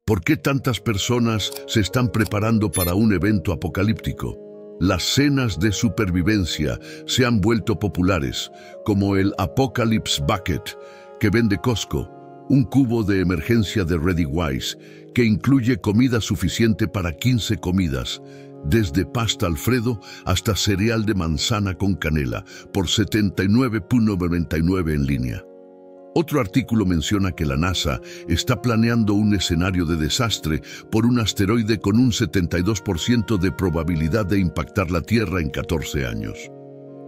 ¿Por qué tantas personas se están preparando para un evento apocalíptico? Las cenas de supervivencia se han vuelto populares, como el Apocalypse Bucket, que vende Costco, un cubo de emergencia de ReadyWise, que incluye comida suficiente para 15 comidas, desde pasta Alfredo hasta cereal de manzana con canela, por $79.99 en línea. Otro artículo menciona que la NASA está planeando un escenario de desastre por un asteroide con un 72% de probabilidad de impactar la Tierra en 14 años.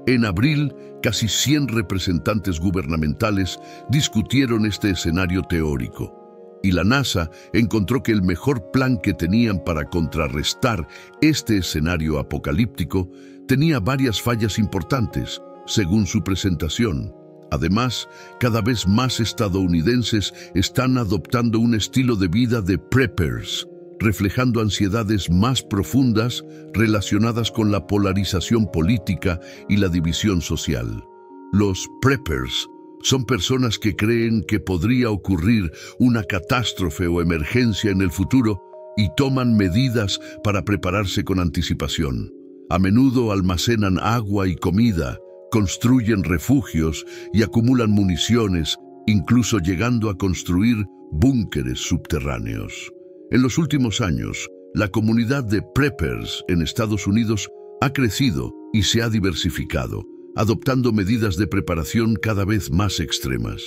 En abril, casi 100 representantes gubernamentales discutieron este escenario teórico, y la NASA encontró que el mejor plan que tenían para contrarrestar este escenario apocalíptico tenía varias fallas importantes, según su presentación. Además, cada vez más estadounidenses están adoptando un estilo de vida de preppers, reflejando ansiedades más profundas relacionadas con la polarización política y la división social. Los preppers son personas que creen que podría ocurrir una catástrofe o emergencia en el futuro y toman medidas para prepararse con anticipación. A menudo almacenan agua y comida, construyen refugios y acumulan municiones, incluso llegando a construir búnkeres subterráneos. En los últimos años, la comunidad de preppers en Estados Unidos ha crecido y se ha diversificado, adoptando medidas de preparación cada vez más extremas.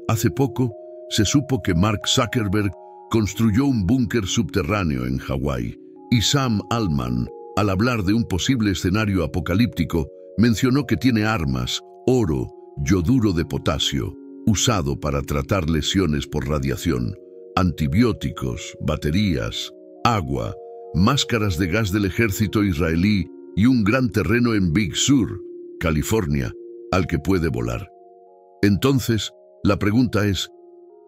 Hace poco, se supo que Mark Zuckerberg construyó un búnker subterráneo en Hawái, y Sam Altman, al hablar de un posible escenario apocalíptico, mencionó que tiene armas, oro, yoduro de potasio, usado para tratar lesiones por radiación, antibióticos, baterías, agua, máscaras de gas del ejército israelí y un gran terreno en Big Sur, California, al que puede volar. Entonces, la pregunta es,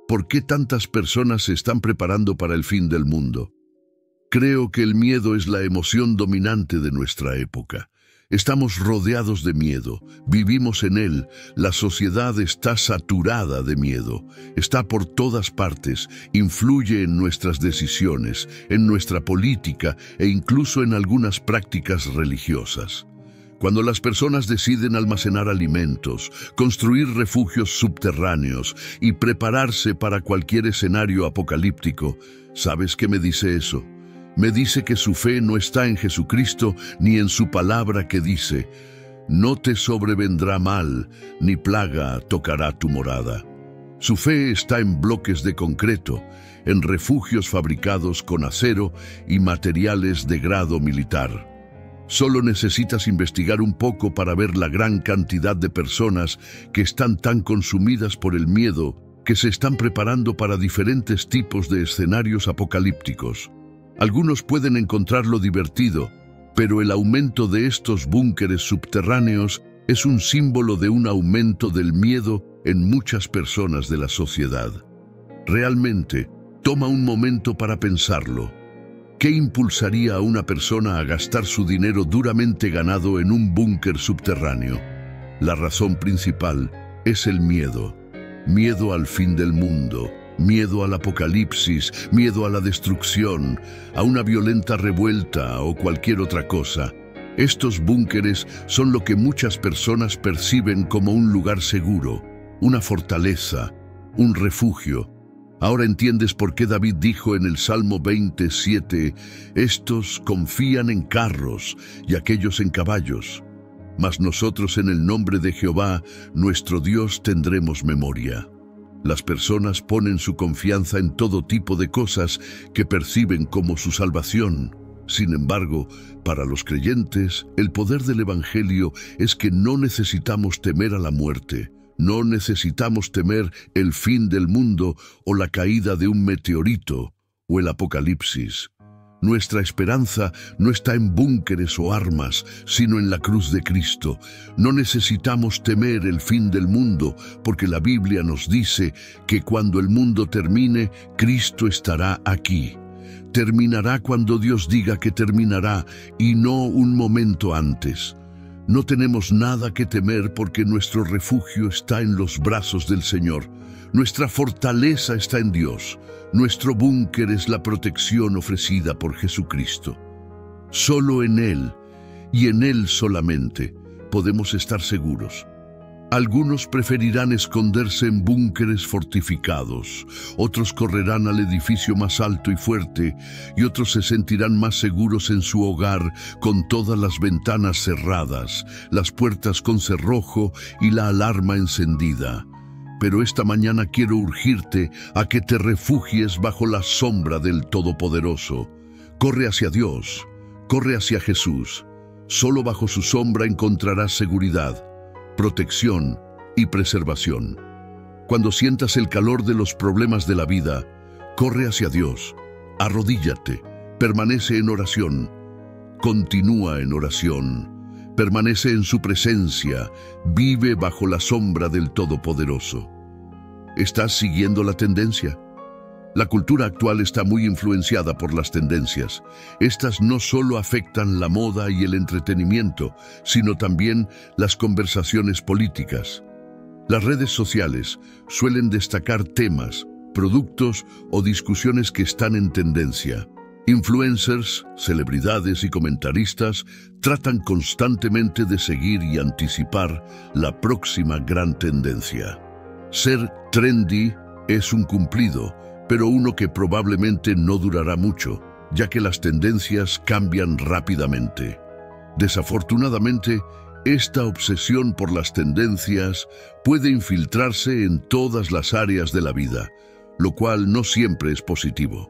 ¿por qué tantas personas se están preparando para el fin del mundo? Creo que el miedo es la emoción dominante de nuestra época. Estamos rodeados de miedo, vivimos en él, la sociedad está saturada de miedo, está por todas partes, influye en nuestras decisiones, en nuestra política e incluso en algunas prácticas religiosas. Cuando las personas deciden almacenar alimentos, construir refugios subterráneos y prepararse para cualquier escenario apocalíptico, ¿sabes qué me dice eso? Me dice que su fe no está en Jesucristo ni en su palabra que dice, no te sobrevendrá mal, ni plaga tocará tu morada. Su fe está en bloques de concreto, en refugios fabricados con acero y materiales de grado militar. Solo necesitas investigar un poco para ver la gran cantidad de personas que están tan consumidas por el miedo que se están preparando para diferentes tipos de escenarios apocalípticos. Algunos pueden encontrarlo divertido, pero el aumento de estos búnkeres subterráneos es un símbolo de un aumento del miedo en muchas personas de la sociedad. Realmente, toma un momento para pensarlo. ¿Qué impulsaría a una persona a gastar su dinero duramente ganado en un búnker subterráneo? La razón principal es el miedo. Miedo al fin del mundo. Miedo al apocalipsis, miedo a la destrucción, a una violenta revuelta o cualquier otra cosa. Estos búnkeres son lo que muchas personas perciben como un lugar seguro, una fortaleza, un refugio. Ahora entiendes por qué David dijo en el Salmo 27, estos confían en carros y aquellos en caballos, mas nosotros en el nombre de Jehová, nuestro Dios, tendremos memoria. Las personas ponen su confianza en todo tipo de cosas que perciben como su salvación. Sin embargo, para los creyentes, el poder del Evangelio es que no necesitamos temer a la muerte, no necesitamos temer el fin del mundo o la caída de un meteorito o el apocalipsis. Nuestra esperanza no está en búnkeres o armas, sino en la cruz de Cristo. No necesitamos temer el fin del mundo, porque la Biblia nos dice que cuando el mundo termine, Cristo estará aquí. Terminará cuando Dios diga que terminará y no un momento antes. No tenemos nada que temer porque nuestro refugio está en los brazos del Señor. Nuestra fortaleza está en Dios. Nuestro búnker es la protección ofrecida por Jesucristo. Solo en Él, y en Él solamente, podemos estar seguros. Algunos preferirán esconderse en búnkeres fortificados, otros correrán al edificio más alto y fuerte, y otros se sentirán más seguros en su hogar con todas las ventanas cerradas, las puertas con cerrojo y la alarma encendida. Pero esta mañana quiero urgirte a que te refugies bajo la sombra del Todopoderoso. Corre hacia Dios, corre hacia Jesús. Solo bajo su sombra encontrarás seguridad, protección y preservación. Cuando sientas el calor de los problemas de la vida, corre hacia Dios, arrodíllate, permanece en oración, continúa en oración, permanece en su presencia, vive bajo la sombra del Todopoderoso. ¿Estás siguiendo la tendencia? La cultura actual está muy influenciada por las tendencias. Estas no solo afectan la moda y el entretenimiento, sino también las conversaciones políticas. Las redes sociales suelen destacar temas, productos o discusiones que están en tendencia. Influencers, celebridades y comentaristas tratan constantemente de seguir y anticipar la próxima gran tendencia. Ser trendy es un cumplido, pero uno que probablemente no durará mucho, ya que las tendencias cambian rápidamente. Desafortunadamente, esta obsesión por las tendencias puede infiltrarse en todas las áreas de la vida, lo cual no siempre es positivo.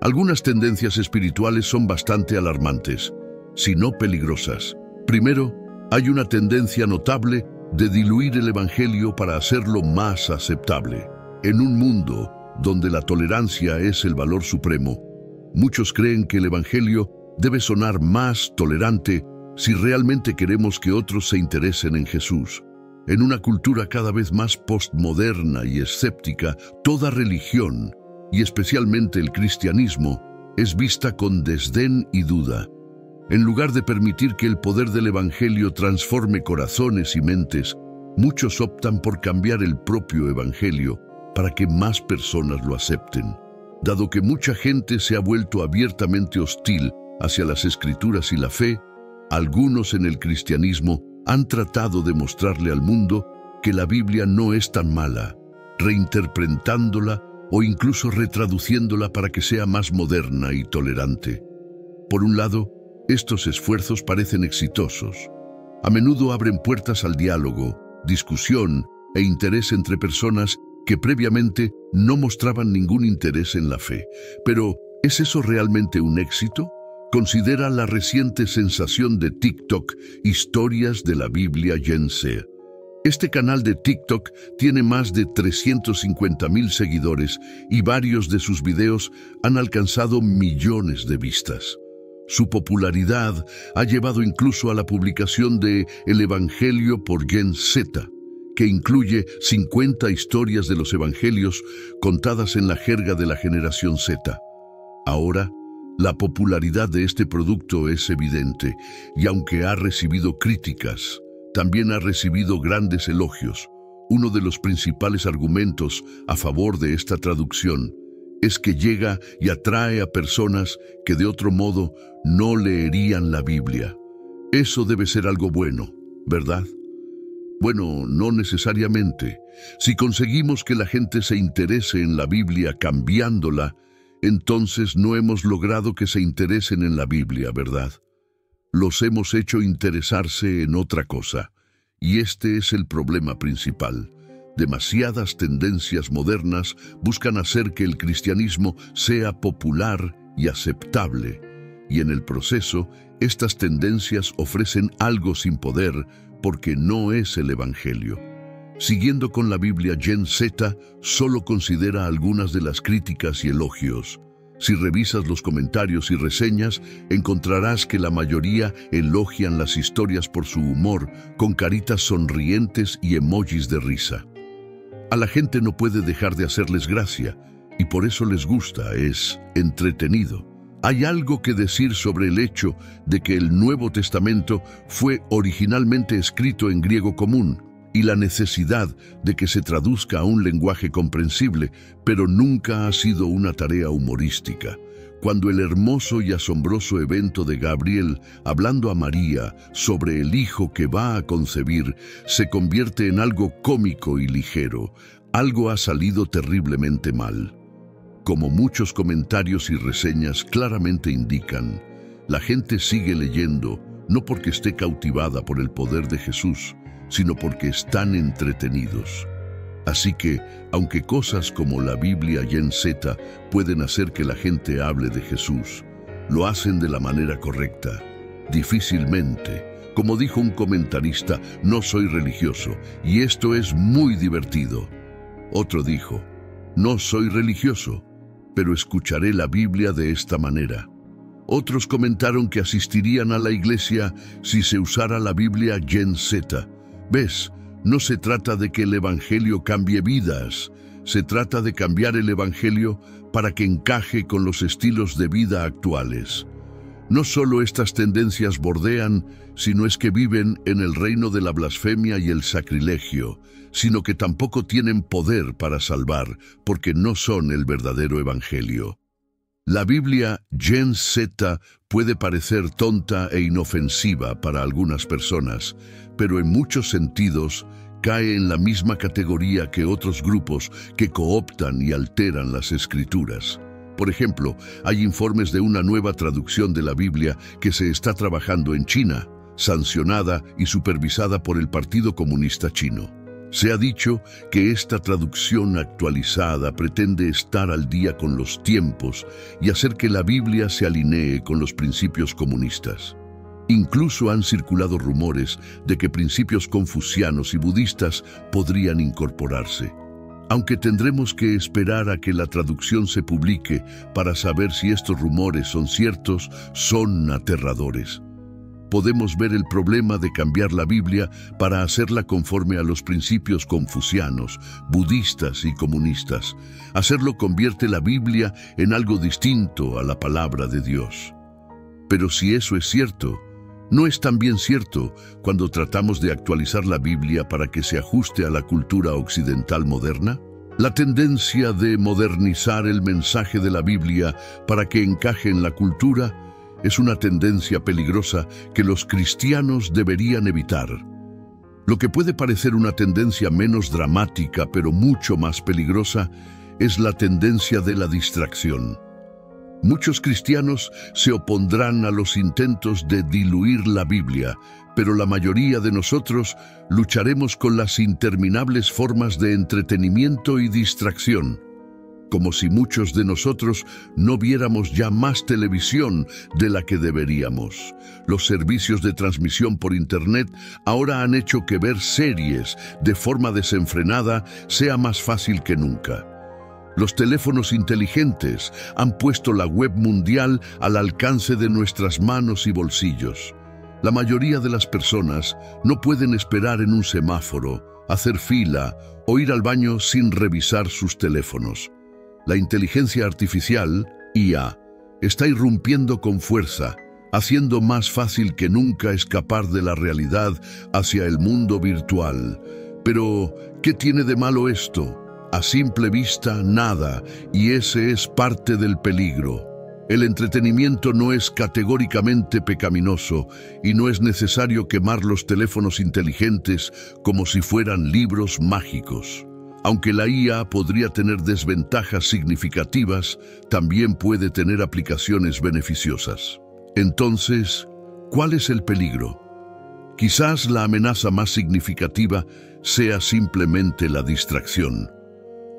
Algunas tendencias espirituales son bastante alarmantes, si no peligrosas. Primero, hay una tendencia notable de diluir el Evangelio para hacerlo más aceptable. En un mundo donde la tolerancia es el valor supremo, muchos creen que el Evangelio debe sonar más tolerante si realmente queremos que otros se interesen en Jesús. En una cultura cada vez más postmoderna y escéptica, toda religión, y especialmente el cristianismo, es vista con desdén y duda. En lugar de permitir que el poder del Evangelio transforme corazones y mentes, muchos optan por cambiar el propio Evangelio para que más personas lo acepten. Dado que mucha gente se ha vuelto abiertamente hostil hacia las Escrituras y la fe, algunos en el cristianismo han tratado de mostrarle al mundo que la Biblia no es tan mala, reinterpretándola o incluso retraduciéndola para que sea más moderna y tolerante. Por un lado, estos esfuerzos parecen exitosos. A menudo abren puertas al diálogo, discusión e interés entre personas que previamente no mostraban ningún interés en la fe. Pero, ¿es eso realmente un éxito? Considera la reciente sensación de TikTok, Historias de la Biblia Gen Z. Este canal de TikTok tiene más de 350,000 seguidores y varios de sus videos han alcanzado millones de vistas. Su popularidad ha llevado incluso a la publicación de El Evangelio por Gen Z, que incluye 50 historias de los evangelios contadas en la jerga de la generación Z. Ahora, la popularidad de este producto es evidente, y aunque ha recibido críticas, también ha recibido grandes elogios. Uno de los principales argumentos a favor de esta traducción es que llega y atrae a personas que de otro modo no leerían la Biblia. Eso debe ser algo bueno, ¿verdad? Bueno, no necesariamente. Si conseguimos que la gente se interese en la Biblia cambiándola, entonces no hemos logrado que se interesen en la Biblia, ¿verdad? Los hemos hecho interesarse en otra cosa, y este es el problema principal. Demasiadas tendencias modernas buscan hacer que el cristianismo sea popular y aceptable, y en el proceso, estas tendencias ofrecen algo sin poder porque no es el Evangelio. Siguiendo con la Biblia Gen Z, solo considera algunas de las críticas y elogios. Si revisas los comentarios y reseñas, encontrarás que la mayoría elogian las historias por su humor, con caritas sonrientes y emojis de risa. A la gente no puede dejar de hacerles gracia, y por eso les gusta, es entretenido. Hay algo que decir sobre el hecho de que el Nuevo Testamento fue originalmente escrito en griego común, y la necesidad de que se traduzca a un lenguaje comprensible, pero nunca ha sido una tarea humorística. Cuando el hermoso y asombroso evento de Gabriel hablando a María sobre el hijo que va a concebir se convierte en algo cómico y ligero, algo ha salido terriblemente mal. Como muchos comentarios y reseñas claramente indican, la gente sigue leyendo no porque esté cautivada por el poder de Jesús, sino porque están entretenidos. Así que, aunque cosas como la Biblia Gen Z pueden hacer que la gente hable de Jesús, lo hacen de la manera correcta. Difícilmente, como dijo un comentarista, no soy religioso, y esto es muy divertido. Otro dijo, no soy religioso, pero escucharé la Biblia de esta manera. Otros comentaron que asistirían a la iglesia si se usara la Biblia Gen Z. ¿Ves? No se trata de que el Evangelio cambie vidas, se trata de cambiar el Evangelio para que encaje con los estilos de vida actuales. No solo estas tendencias bordean, sino es que viven en el reino de la blasfemia y el sacrilegio, sino que tampoco tienen poder para salvar, porque no son el verdadero Evangelio. La Biblia Gen Z puede parecer tonta e inofensiva para algunas personas, pero en muchos sentidos cae en la misma categoría que otros grupos que cooptan y alteran las Escrituras. Por ejemplo, hay informes de una nueva traducción de la Biblia que se está trabajando en China, sancionada y supervisada por el Partido Comunista Chino. Se ha dicho que esta traducción actualizada pretende estar al día con los tiempos y hacer que la Biblia se alinee con los principios comunistas. Incluso han circulado rumores de que principios confucianos y budistas podrían incorporarse. Aunque tendremos que esperar a que la traducción se publique para saber si estos rumores son ciertos, son aterradores. Podemos ver el problema de cambiar la Biblia para hacerla conforme a los principios confucianos, budistas y comunistas. Hacerlo convierte la Biblia en algo distinto a la palabra de Dios. Pero si eso es cierto, ¿no es también cierto cuando tratamos de actualizar la Biblia para que se ajuste a la cultura occidental moderna? La tendencia de modernizar el mensaje de la Biblia para que encaje en la cultura es una tendencia peligrosa que los cristianos deberían evitar. Lo que puede parecer una tendencia menos dramática, pero mucho más peligrosa, es la tendencia de la distracción. Muchos cristianos se opondrán a los intentos de diluir la Biblia, pero la mayoría de nosotros lucharemos con las interminables formas de entretenimiento y distracción. Como si muchos de nosotros no viéramos ya más televisión de la que deberíamos. Los servicios de transmisión por Internet ahora han hecho que ver series de forma desenfrenada sea más fácil que nunca. Los teléfonos inteligentes han puesto la web mundial al alcance de nuestras manos y bolsillos. La mayoría de las personas no pueden esperar en un semáforo, hacer fila o ir al baño sin revisar sus teléfonos. La inteligencia artificial, IA, está irrumpiendo con fuerza, haciendo más fácil que nunca escapar de la realidad hacia el mundo virtual. Pero, ¿qué tiene de malo esto? A simple vista, nada, y ese es parte del peligro. El entretenimiento no es categóricamente pecaminoso y no es necesario quemar los teléfonos inteligentes como si fueran libros mágicos. Aunque la IA podría tener desventajas significativas, también puede tener aplicaciones beneficiosas. Entonces, ¿cuál es el peligro? Quizás la amenaza más significativa sea simplemente la distracción.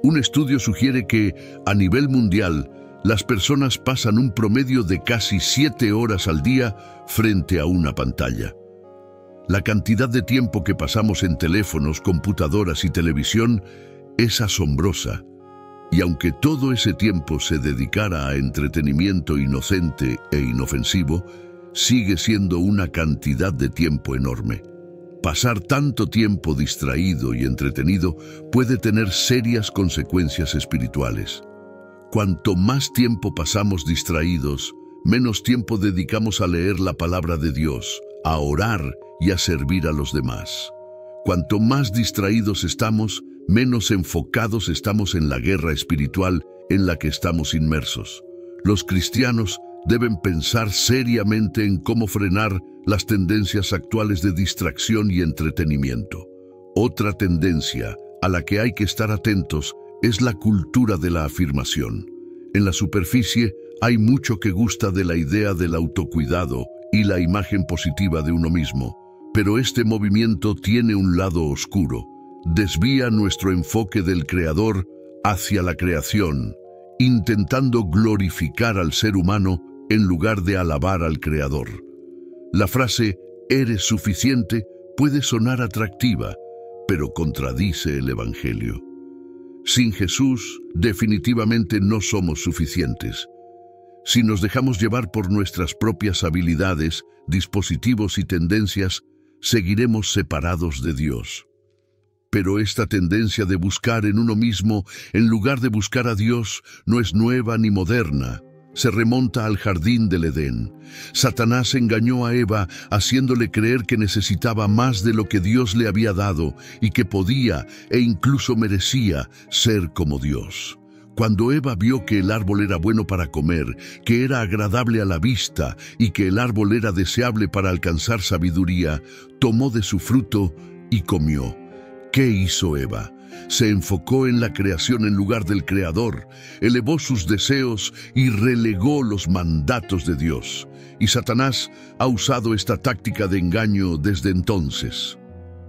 Un estudio sugiere que, a nivel mundial, las personas pasan un promedio de casi 7 horas al día frente a una pantalla. La cantidad de tiempo que pasamos en teléfonos, computadoras y televisión es asombrosa, y aunque todo ese tiempo se dedicara a entretenimiento inocente e inofensivo, sigue siendo una cantidad de tiempo enorme. Pasar tanto tiempo distraído y entretenido puede tener serias consecuencias espirituales. Cuanto más tiempo pasamos distraídos, menos tiempo dedicamos a leer la palabra de Dios, a orar y a servir a los demás. Cuanto más distraídos estamos, menos enfocados estamos en la guerra espiritual en la que estamos inmersos. Los cristianos deben pensar seriamente en cómo frenar las tendencias actuales de distracción y entretenimiento. Otra tendencia a la que hay que estar atentos es la cultura de la afirmación. En la superficie hay mucho que gusta de la idea del autocuidado y la imagen positiva de uno mismo, pero este movimiento tiene un lado oscuro. Desvía nuestro enfoque del Creador hacia la creación, intentando glorificar al ser humano en lugar de alabar al Creador. La frase «eres suficiente» puede sonar atractiva, pero contradice el Evangelio. Sin Jesús, definitivamente no somos suficientes. Si nos dejamos llevar por nuestras propias habilidades, dispositivos y tendencias, seguiremos separados de Dios. Pero esta tendencia de buscar en uno mismo, en lugar de buscar a Dios, no es nueva ni moderna. Se remonta al jardín del Edén. Satanás engañó a Eva, haciéndole creer que necesitaba más de lo que Dios le había dado y que podía e incluso merecía ser como Dios. Cuando Eva vio que el árbol era bueno para comer, que era agradable a la vista y que el árbol era deseable para alcanzar sabiduría, tomó de su fruto y comió. ¿Qué hizo Eva? Se enfocó en la creación en lugar del Creador, elevó sus deseos y relegó los mandatos de Dios. Y Satanás ha usado esta táctica de engaño desde entonces.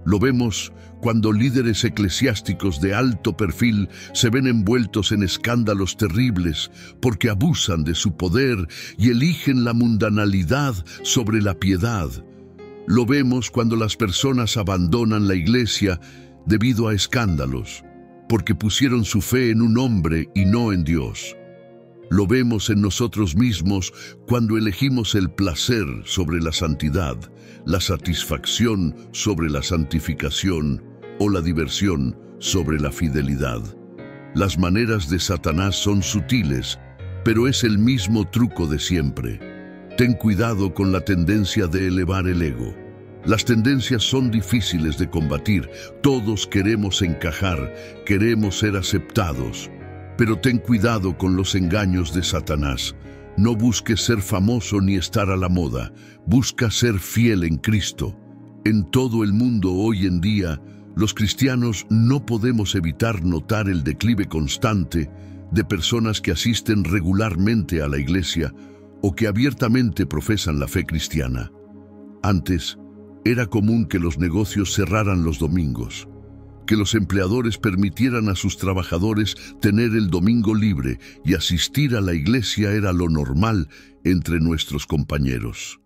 Lo vemos cuando líderes eclesiásticos de alto perfil se ven envueltos en escándalos terribles porque abusan de su poder y eligen la mundanalidad sobre la piedad. Lo vemos cuando las personas abandonan la iglesia debido a escándalos, porque pusieron su fe en un hombre y no en Dios. Lo vemos en nosotros mismos cuando elegimos el placer sobre la santidad, la satisfacción sobre la santificación o la diversión sobre la fidelidad. Las maneras de Satanás son sutiles, pero es el mismo truco de siempre. Ten cuidado con la tendencia de elevar el ego. Las tendencias son difíciles de combatir. Todos queremos encajar, queremos ser aceptados. Pero ten cuidado con los engaños de Satanás. No busques ser famoso ni estar a la moda. Busca ser fiel en Cristo. En todo el mundo hoy en día, los cristianos no podemos evitar notar el declive constante de personas que asisten regularmente a la iglesia o que abiertamente profesan la fe cristiana. Antes, era común que los negocios cerraran los domingos, que los empleadores permitieran a sus trabajadores tener el domingo libre y asistir a la iglesia era lo normal entre nuestros compañeros.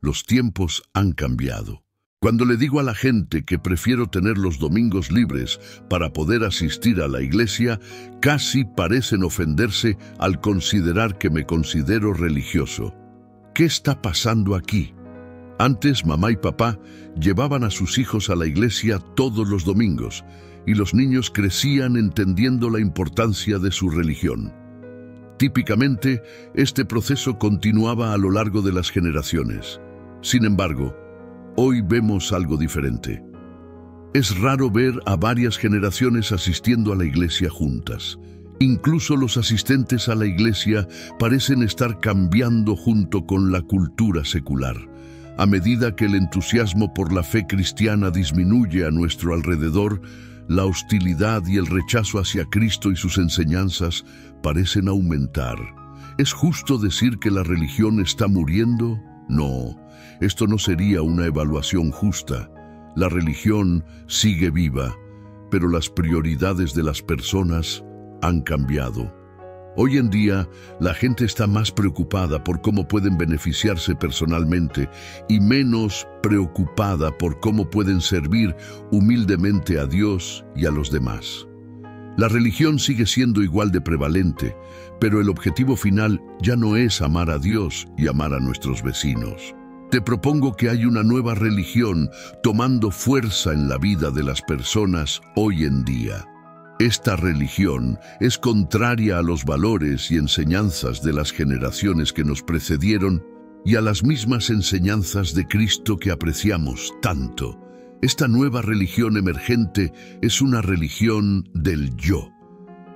Los tiempos han cambiado. Cuando le digo a la gente que prefiero tener los domingos libres para poder asistir a la iglesia, casi parecen ofenderse al considerar que me considero religioso. ¿Qué está pasando aquí? Antes, mamá y papá llevaban a sus hijos a la iglesia todos los domingos y los niños crecían entendiendo la importancia de su religión. Típicamente, este proceso continuaba a lo largo de las generaciones. Sin embargo, hoy vemos algo diferente. Es raro ver a varias generaciones asistiendo a la iglesia juntas. Incluso los asistentes a la iglesia parecen estar cambiando junto con la cultura secular. A medida que el entusiasmo por la fe cristiana disminuye a nuestro alrededor, la hostilidad y el rechazo hacia Cristo y sus enseñanzas parecen aumentar. ¿Es justo decir que la religión está muriendo? No, esto no sería una evaluación justa. La religión sigue viva, pero las prioridades de las personas han cambiado. Hoy en día, la gente está más preocupada por cómo pueden beneficiarse personalmente y menos preocupada por cómo pueden servir humildemente a Dios y a los demás. La religión sigue siendo igual de prevalente, pero el objetivo final ya no es amar a Dios y amar a nuestros vecinos. Te propongo que hay una nueva religión tomando fuerza en la vida de las personas hoy en día. Esta religión es contraria a los valores y enseñanzas de las generaciones que nos precedieron y a las mismas enseñanzas de Cristo que apreciamos tanto. Esta nueva religión emergente es una religión del yo.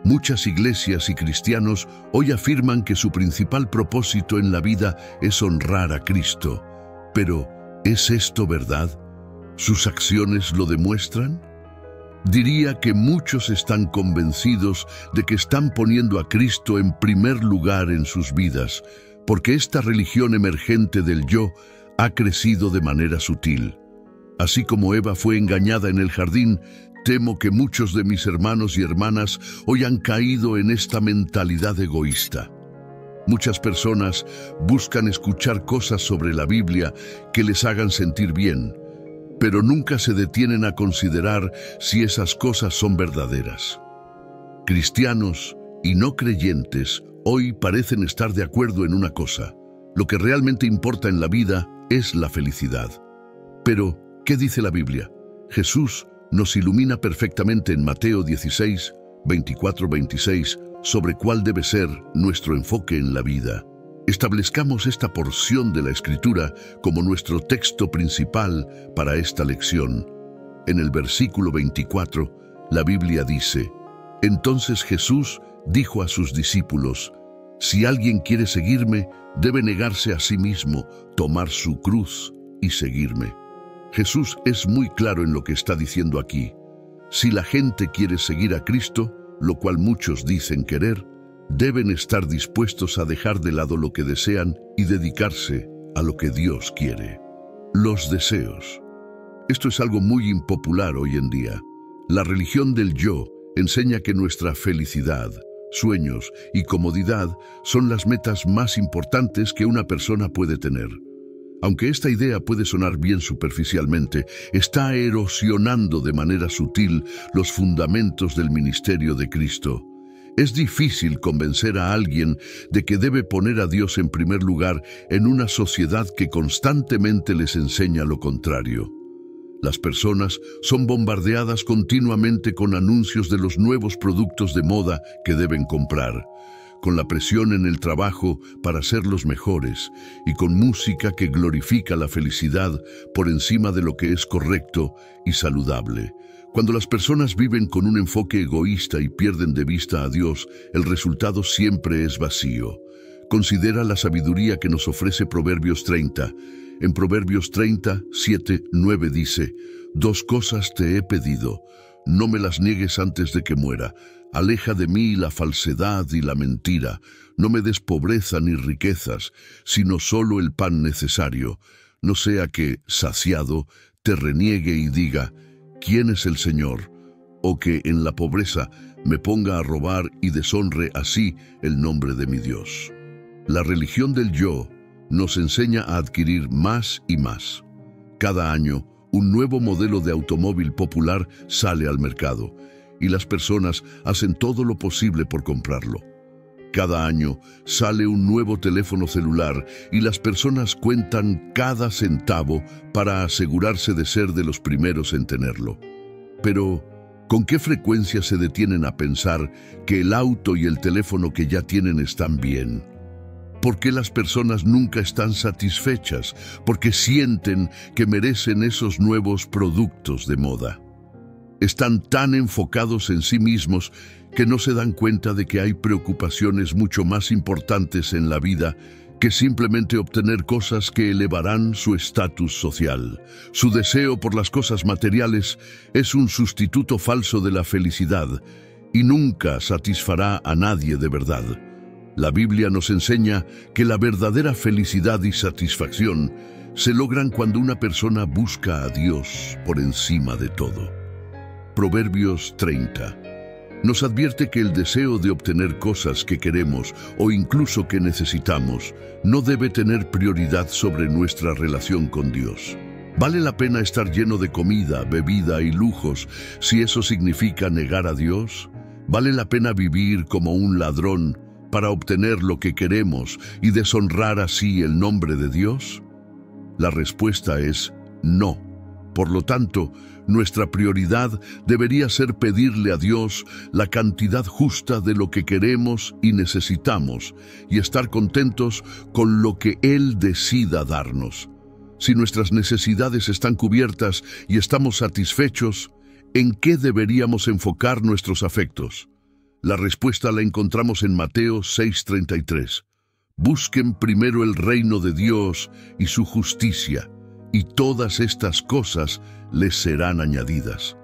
Muchas iglesias y cristianos hoy afirman que su principal propósito en la vida es honrar a Cristo. Pero, ¿es esto verdad? ¿Sus acciones lo demuestran? Diría que muchos están convencidos de que están poniendo a Cristo en primer lugar en sus vidas, porque esta religión emergente del yo ha crecido de manera sutil. Así como Eva fue engañada en el jardín, temo que muchos de mis hermanos y hermanas hoy han caído en esta mentalidad egoísta. Muchas personas buscan escuchar cosas sobre la Biblia que les hagan sentir bien, pero nunca se detienen a considerar si esas cosas son verdaderas. Cristianos y no creyentes hoy parecen estar de acuerdo en una cosa: lo que realmente importa en la vida es la felicidad. Pero, ¿qué dice la Biblia? Jesús nos ilumina perfectamente en Mateo 16, 24-26, sobre cuál debe ser nuestro enfoque en la vida. Establezcamos esta porción de la Escritura como nuestro texto principal para esta lección. En el versículo 24, la Biblia dice: Entonces Jesús dijo a sus discípulos: Si alguien quiere seguirme, debe negarse a sí mismo, tomar su cruz y seguirme. Jesús es muy claro en lo que está diciendo aquí. Si la gente quiere seguir a Cristo, lo cual muchos dicen querer, deben estar dispuestos a dejar de lado lo que desean y dedicarse a lo que Dios quiere. Los deseos. Esto es algo muy impopular hoy en día. La religión del yo enseña que nuestra felicidad, sueños y comodidad son las metas más importantes que una persona puede tener. Aunque esta idea puede sonar bien superficialmente, está erosionando de manera sutil los fundamentos del ministerio de Cristo. Es difícil convencer a alguien de que debe poner a Dios en primer lugar en una sociedad que constantemente les enseña lo contrario. Las personas son bombardeadas continuamente con anuncios de los nuevos productos de moda que deben comprar, con la presión en el trabajo para ser los mejores y con música que glorifica la felicidad por encima de lo que es correcto y saludable. Cuando las personas viven con un enfoque egoísta y pierden de vista a Dios, el resultado siempre es vacío. Considera la sabiduría que nos ofrece Proverbios 30. En Proverbios 30, 7, 9 dice: Dos cosas te he pedido, no me las niegues antes de que muera. Aleja de mí la falsedad y la mentira. No me des pobreza ni riquezas, sino solo el pan necesario. No sea que, saciado, te reniegue y diga: ¿Quién es el Señor? O que en la pobreza me ponga a robar y deshonre así el nombre de mi Dios. La religión del yo nos enseña a adquirir más y más. Cada año, un nuevo modelo de automóvil popular sale al mercado y las personas hacen todo lo posible por comprarlo. Cada año sale un nuevo teléfono celular y las personas cuentan cada centavo para asegurarse de ser de los primeros en tenerlo. Pero, ¿con qué frecuencia se detienen a pensar que el auto y el teléfono que ya tienen están bien? ¿Por qué las personas nunca están satisfechas? Porque sienten que merecen esos nuevos productos de moda. Están tan enfocados en sí mismos que no se dan cuenta de que hay preocupaciones mucho más importantes en la vida que simplemente obtener cosas que elevarán su estatus social. Su deseo por las cosas materiales es un sustituto falso de la felicidad y nunca satisfará a nadie de verdad. La Biblia nos enseña que la verdadera felicidad y satisfacción se logran cuando una persona busca a Dios por encima de todo. Proverbios 30 nos advierte que el deseo de obtener cosas que queremos o incluso que necesitamos no debe tener prioridad sobre nuestra relación con Dios. ¿Vale la pena estar lleno de comida, bebida y lujos si eso significa negar a Dios? ¿Vale la pena vivir como un ladrón para obtener lo que queremos y deshonrar así el nombre de Dios? La respuesta es no. Por lo tanto, nuestra prioridad debería ser pedirle a Dios la cantidad justa de lo que queremos y necesitamos y estar contentos con lo que Él decida darnos. Si nuestras necesidades están cubiertas y estamos satisfechos, ¿en qué deberíamos enfocar nuestros afectos? La respuesta la encontramos en Mateo 6:33. Busquen primero el reino de Dios y su justicia, y todas estas cosas les serán añadidas.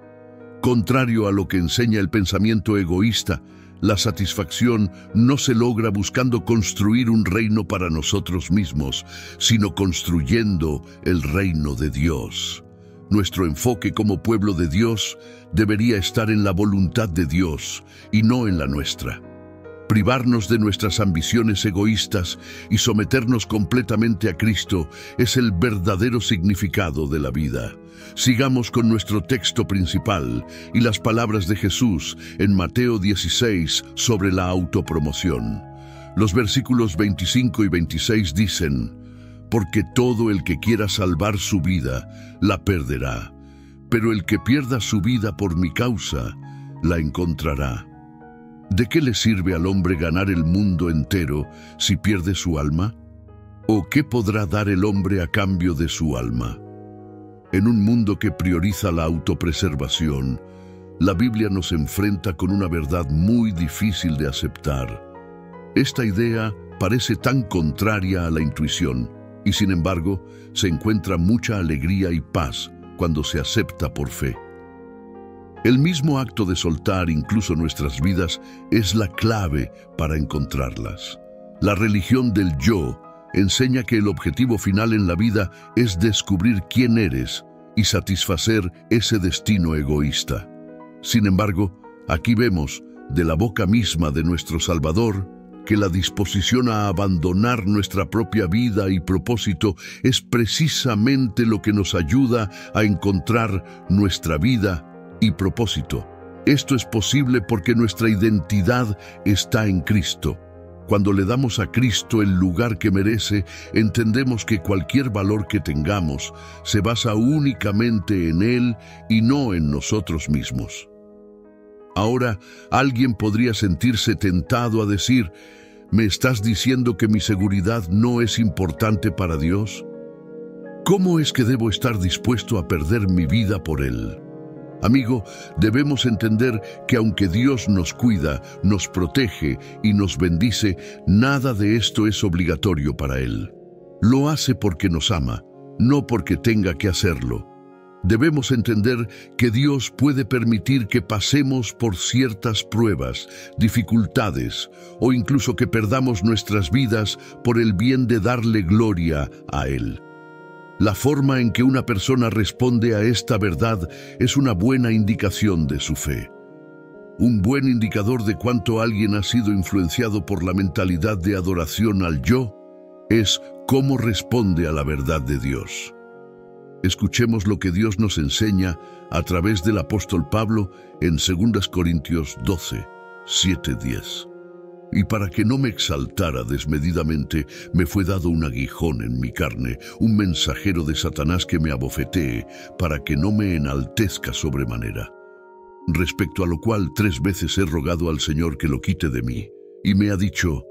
Contrario a lo que enseña el pensamiento egoísta, la satisfacción no se logra buscando construir un reino para nosotros mismos, sino construyendo el reino de Dios. Nuestro enfoque como pueblo de Dios debería estar en la voluntad de Dios y no en la nuestra. Privarnos de nuestras ambiciones egoístas y someternos completamente a Cristo es el verdadero significado de la vida. Sigamos con nuestro texto principal y las palabras de Jesús en Mateo 16 sobre la autopromoción. Los versículos 25 y 26 dicen: porque todo el que quiera salvar su vida, la perderá, pero el que pierda su vida por mi causa, la encontrará. ¿De qué le sirve al hombre ganar el mundo entero si pierde su alma? ¿O qué podrá dar el hombre a cambio de su alma? En un mundo que prioriza la autopreservación, la Biblia nos enfrenta con una verdad muy difícil de aceptar. Esta idea parece tan contraria a la intuición, y sin embargo, se encuentra mucha alegría y paz cuando se acepta por fe. El mismo acto de soltar incluso nuestras vidas es la clave para encontrarlas. La religión del yo enseña que el objetivo final en la vida es descubrir quién eres y satisfacer ese destino egoísta. Sin embargo, aquí vemos, de la boca misma de nuestro Salvador, que la disposición a abandonar nuestra propia vida y propósito es precisamente lo que nos ayuda a encontrar nuestra vida y propósito. Esto es posible porque nuestra identidad está en Cristo. Cuando le damos a Cristo el lugar que merece, entendemos que cualquier valor que tengamos se basa únicamente en Él y no en nosotros mismos. Ahora, alguien podría sentirse tentado a decir: ¿me estás diciendo que mi seguridad no es importante para Dios? ¿Cómo es que debo estar dispuesto a perder mi vida por Él? Amigo, debemos entender que aunque Dios nos cuida, nos protege y nos bendice, nada de esto es obligatorio para Él. Lo hace porque nos ama, no porque tenga que hacerlo. Debemos entender que Dios puede permitir que pasemos por ciertas pruebas, dificultades o incluso que perdamos nuestras vidas por el bien de darle gloria a Él. La forma en que una persona responde a esta verdad es una buena indicación de su fe. Un buen indicador de cuánto alguien ha sido influenciado por la mentalidad de adoración al yo es cómo responde a la verdad de Dios. Escuchemos lo que Dios nos enseña a través del apóstol Pablo en 2 Corintios 12, 7-10. Y para que no me exaltara desmedidamente, me fue dado un aguijón en mi carne, un mensajero de Satanás que me abofetee, para que no me enaltezca sobremanera. Respecto a lo cual 3 veces he rogado al Señor que lo quite de mí, y me ha dicho: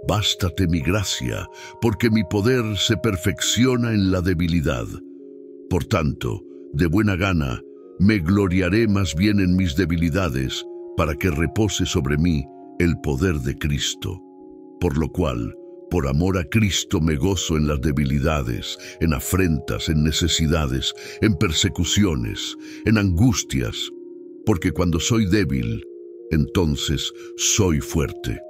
bástate mi gracia, porque mi poder se perfecciona en la debilidad. Por tanto, de buena gana, me gloriaré más bien en mis debilidades, para que repose sobre mí el poder de Cristo. Por lo cual, por amor a Cristo me gozo en las debilidades, en afrentas, en necesidades, en persecuciones, en angustias, porque cuando soy débil, entonces soy fuerte.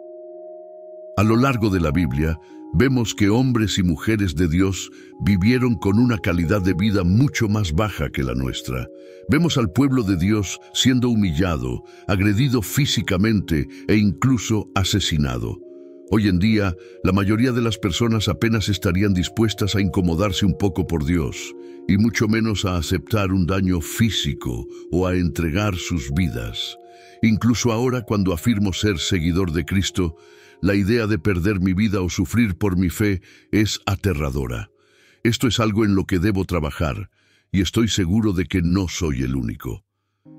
A lo largo de la Biblia, vemos que hombres y mujeres de Dios vivieron con una calidad de vida mucho más baja que la nuestra. Vemos al pueblo de Dios siendo humillado, agredido físicamente e incluso asesinado. Hoy en día, la mayoría de las personas apenas estarían dispuestas a incomodarse un poco por Dios, y mucho menos a aceptar un daño físico o a entregar sus vidas. Incluso ahora, cuando afirmo ser seguidor de Cristo, la idea de perder mi vida o sufrir por mi fe es aterradora. Esto es algo en lo que debo trabajar, y estoy seguro de que no soy el único.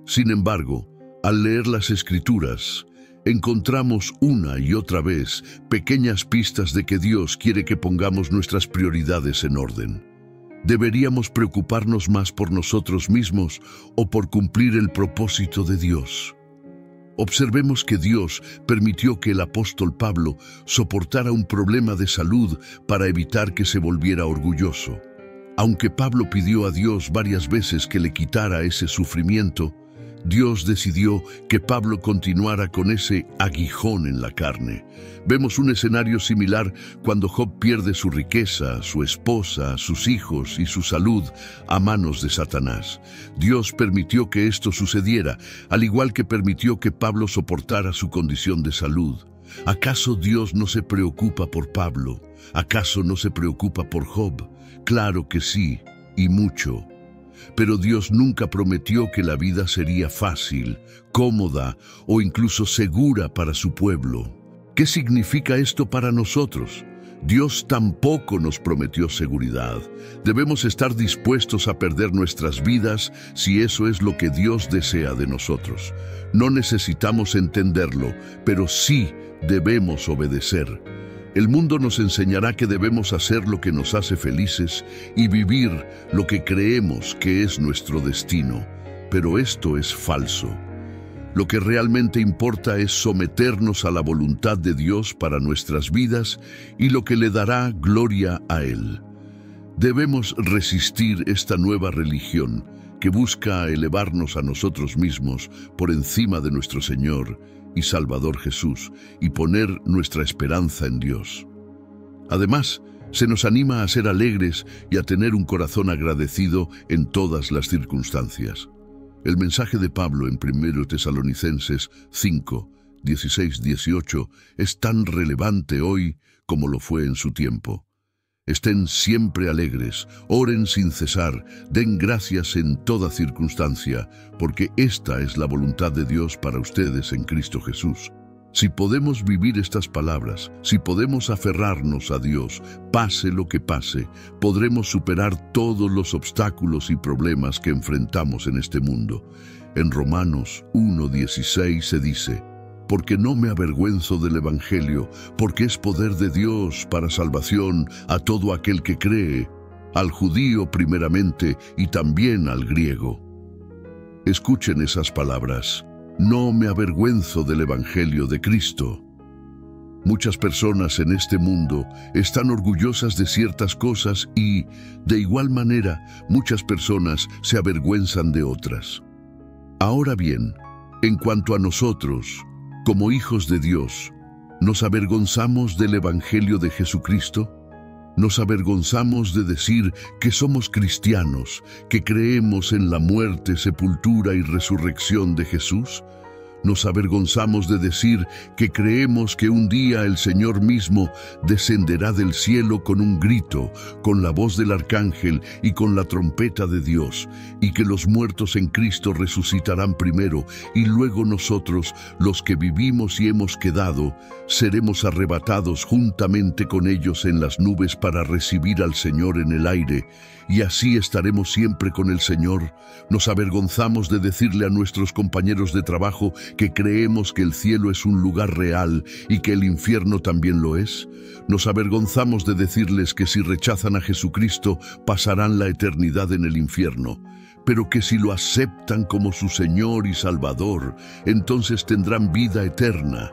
Sin embargo, al leer las Escrituras, encontramos una y otra vez pequeñas pistas de que Dios quiere que pongamos nuestras prioridades en orden. ¿Deberíamos preocuparnos más por nosotros mismos o por cumplir el propósito de Dios? Observemos que Dios permitió que el apóstol Pablo soportara un problema de salud para evitar que se volviera orgulloso. Aunque Pablo pidió a Dios varias veces que le quitara ese sufrimiento, Dios decidió que Pablo continuara con ese aguijón en la carne. Vemos un escenario similar cuando Job pierde su riqueza, su esposa, sus hijos y su salud a manos de Satanás. Dios permitió que esto sucediera, al igual que permitió que Pablo soportara su condición de salud. ¿Acaso Dios no se preocupa por Pablo? ¿Acaso no se preocupa por Job? Claro que sí, y mucho. Pero Dios nunca prometió que la vida sería fácil, cómoda o incluso segura para su pueblo. ¿Qué significa esto para nosotros? Dios tampoco nos prometió seguridad. Debemos estar dispuestos a perder nuestras vidas si eso es lo que Dios desea de nosotros. No necesitamos entenderlo, pero sí debemos obedecer. El mundo nos enseñará que debemos hacer lo que nos hace felices y vivir lo que creemos que es nuestro destino. Pero esto es falso. Lo que realmente importa es someternos a la voluntad de Dios para nuestras vidas y lo que le dará gloria a Él. Debemos resistir esta nueva religión que busca elevarnos a nosotros mismos por encima de nuestro Señor y Salvador Jesús y poner nuestra esperanza en Dios. Además, se nos anima a ser alegres y a tener un corazón agradecido en todas las circunstancias. El mensaje de Pablo en 1 Tesalonicenses 5, 16-18 es tan relevante hoy como lo fue en su tiempo. Estén siempre alegres, oren sin cesar, den gracias en toda circunstancia, porque esta es la voluntad de Dios para ustedes en Cristo Jesús. Si podemos vivir estas palabras, si podemos aferrarnos a Dios, pase lo que pase, podremos superar todos los obstáculos y problemas que enfrentamos en este mundo. En Romanos 1:16 se dice: porque no me avergüenzo del Evangelio, porque es poder de Dios para salvación a todo aquel que cree, al judío primeramente y también al griego. Escuchen esas palabras: no me avergüenzo del Evangelio de Cristo. Muchas personas en este mundo están orgullosas de ciertas cosas y, de igual manera, muchas personas se avergüenzan de otras. Ahora bien, en cuanto a nosotros, como hijos de Dios, ¿nos avergonzamos del Evangelio de Jesucristo? ¿Nos avergonzamos de decir que somos cristianos, que creemos en la muerte, sepultura y resurrección de Jesús? ¿Nos avergonzamos de decir que creemos que un día el Señor mismo descenderá del cielo con un grito, con la voz del arcángel y con la trompeta de Dios, y que los muertos en Cristo resucitarán primero, y luego nosotros, los que vivimos y hemos quedado, seremos arrebatados juntamente con ellos en las nubes para recibir al Señor en el aire, y así estaremos siempre con el Señor? ¿Nos avergonzamos de decirle a nuestros compañeros de trabajo que creemos que el cielo es un lugar real y que el infierno también lo es? ¿Nos avergonzamos de decirles que si rechazan a Jesucristo pasarán la eternidad en el infierno, pero que si lo aceptan como su Señor y Salvador, entonces tendrán vida eterna?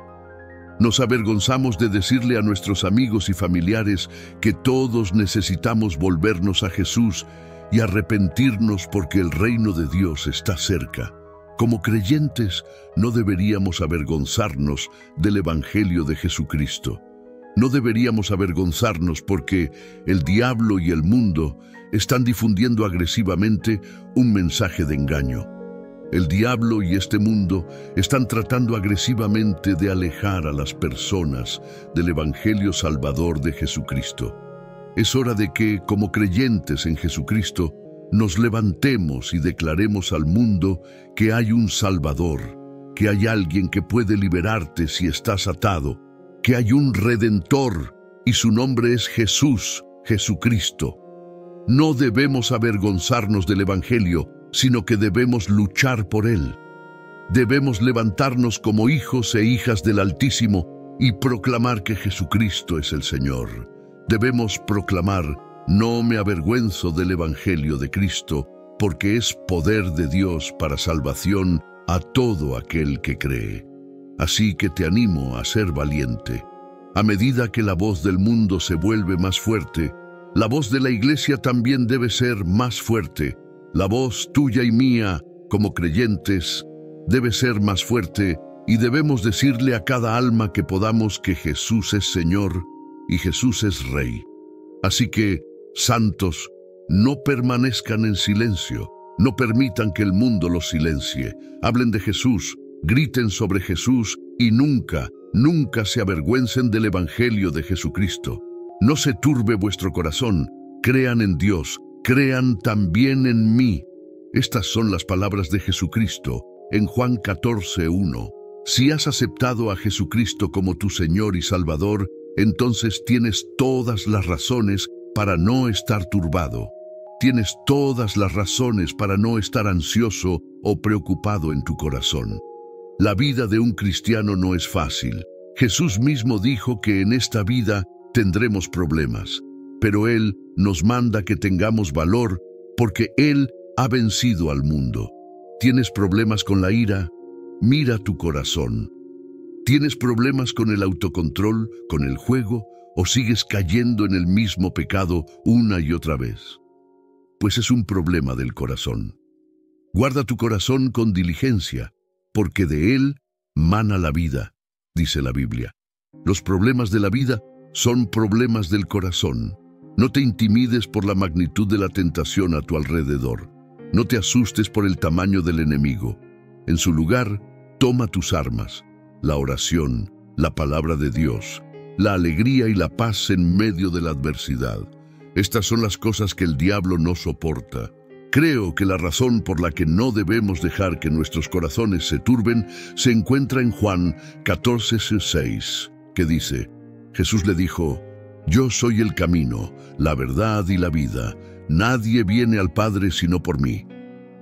Nos avergonzamos de decirle a nuestros amigos y familiares que todos necesitamos volvernos a Jesús y arrepentirnos porque el reino de Dios está cerca. Como creyentes, no deberíamos avergonzarnos del Evangelio de Jesucristo. No deberíamos avergonzarnos porque el diablo y el mundo están difundiendo agresivamente un mensaje de engaño. El diablo y este mundo están tratando agresivamente de alejar a las personas del Evangelio Salvador de Jesucristo. Es hora de que, como creyentes en Jesucristo, nos levantemos y declaremos al mundo que hay un Salvador, que hay alguien que puede liberarte si estás atado, que hay un Redentor y su nombre es Jesús, Jesucristo. No debemos avergonzarnos del Evangelio, sino que debemos luchar por él. Debemos levantarnos como hijos e hijas del Altísimo y proclamar que Jesucristo es el Señor. Debemos proclamar No me avergüenzo del Evangelio de Cristo, porque es poder de Dios para salvación a todo aquel que cree. Así que te animo a ser valiente. A medida que la voz del mundo se vuelve más fuerte, la voz de la Iglesia también debe ser más fuerte. La voz tuya y mía, como creyentes, debe ser más fuerte y debemos decirle a cada alma que podamos que Jesús es Señor y Jesús es Rey. Así que, santos, no permanezcan en silencio, no permitan que el mundo los silencie. Hablen de Jesús, griten sobre Jesús y nunca se avergüencen del Evangelio de Jesucristo. No se turbe vuestro corazón, crean en Dios, crean también en mí. Estas son las palabras de Jesucristo en Juan 14:1. Si has aceptado a Jesucristo como tu Señor y Salvador, entonces tienes todas las razones para no estar turbado. Tienes todas las razones para no estar ansioso o preocupado en tu corazón. La vida de un cristiano no es fácil. Jesús mismo dijo que en esta vida tendremos problemas, pero Él nos manda que tengamos valor porque Él ha vencido al mundo. ¿Tienes problemas con la ira? Mira tu corazón. ¿Tienes problemas con el autocontrol, con el juego, o sigues cayendo en el mismo pecado una y otra vez? Pues es un problema del corazón. Guarda tu corazón con diligencia, porque de él mana la vida, dice la Biblia. Los problemas de la vida son problemas del corazón. No te intimides por la magnitud de la tentación a tu alrededor. No te asustes por el tamaño del enemigo. En su lugar, toma tus armas, la oración, la palabra de Dios, la alegría y la paz en medio de la adversidad. Estas son las cosas que el diablo no soporta. Creo que la razón por la que no debemos dejar que nuestros corazones se turben se encuentra en Juan 14:6, que dice: Jesús le dijo: Yo soy el camino, la verdad y la vida. Nadie viene al Padre sino por mí.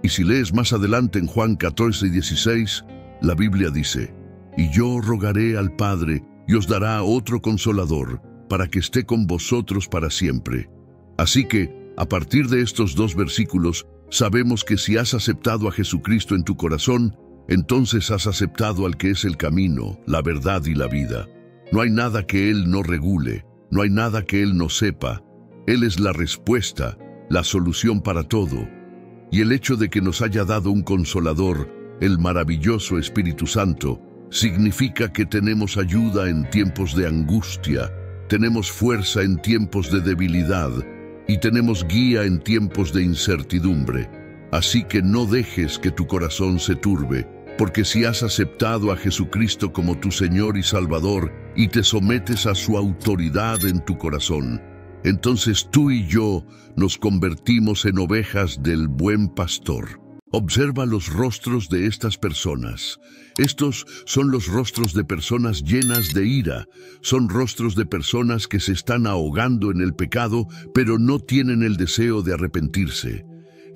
Y si lees más adelante en Juan 14:16, la Biblia dice: Y yo rogaré al Padre y os dará otro consolador, para que esté con vosotros para siempre. Así que, a partir de estos dos versículos, sabemos que si has aceptado a Jesucristo en tu corazón, entonces has aceptado al que es el camino, la verdad y la vida. No hay nada que Él no regule, no hay nada que Él no sepa. Él es la respuesta, la solución para todo. Y el hecho de que nos haya dado un consolador, el maravilloso Espíritu Santo, significa que tenemos ayuda en tiempos de angustia, tenemos fuerza en tiempos de debilidad y tenemos guía en tiempos de incertidumbre. Así que no dejes que tu corazón se turbe, porque si has aceptado a Jesucristo como tu Señor y Salvador y te sometes a su autoridad en tu corazón, entonces tú y yo nos convertimos en ovejas del buen pastor. Observa los rostros de estas personas. Estos son los rostros de personas llenas de ira. Son rostros de personas que se están ahogando en el pecado, pero no tienen el deseo de arrepentirse.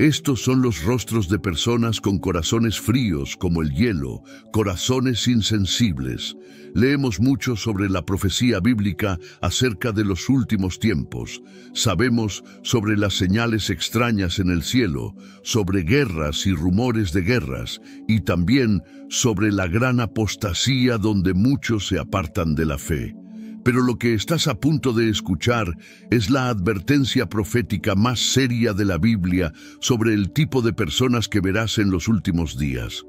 Estos son los rostros de personas con corazones fríos como el hielo, corazones insensibles. Leemos mucho sobre la profecía bíblica acerca de los últimos tiempos. Sabemos sobre las señales extrañas en el cielo, sobre guerras y rumores de guerras, y también sobre la gran apostasía donde muchos se apartan de la fe. Pero lo que estás a punto de escuchar es la advertencia profética más seria de la Biblia sobre el tipo de personas que verás en los últimos días.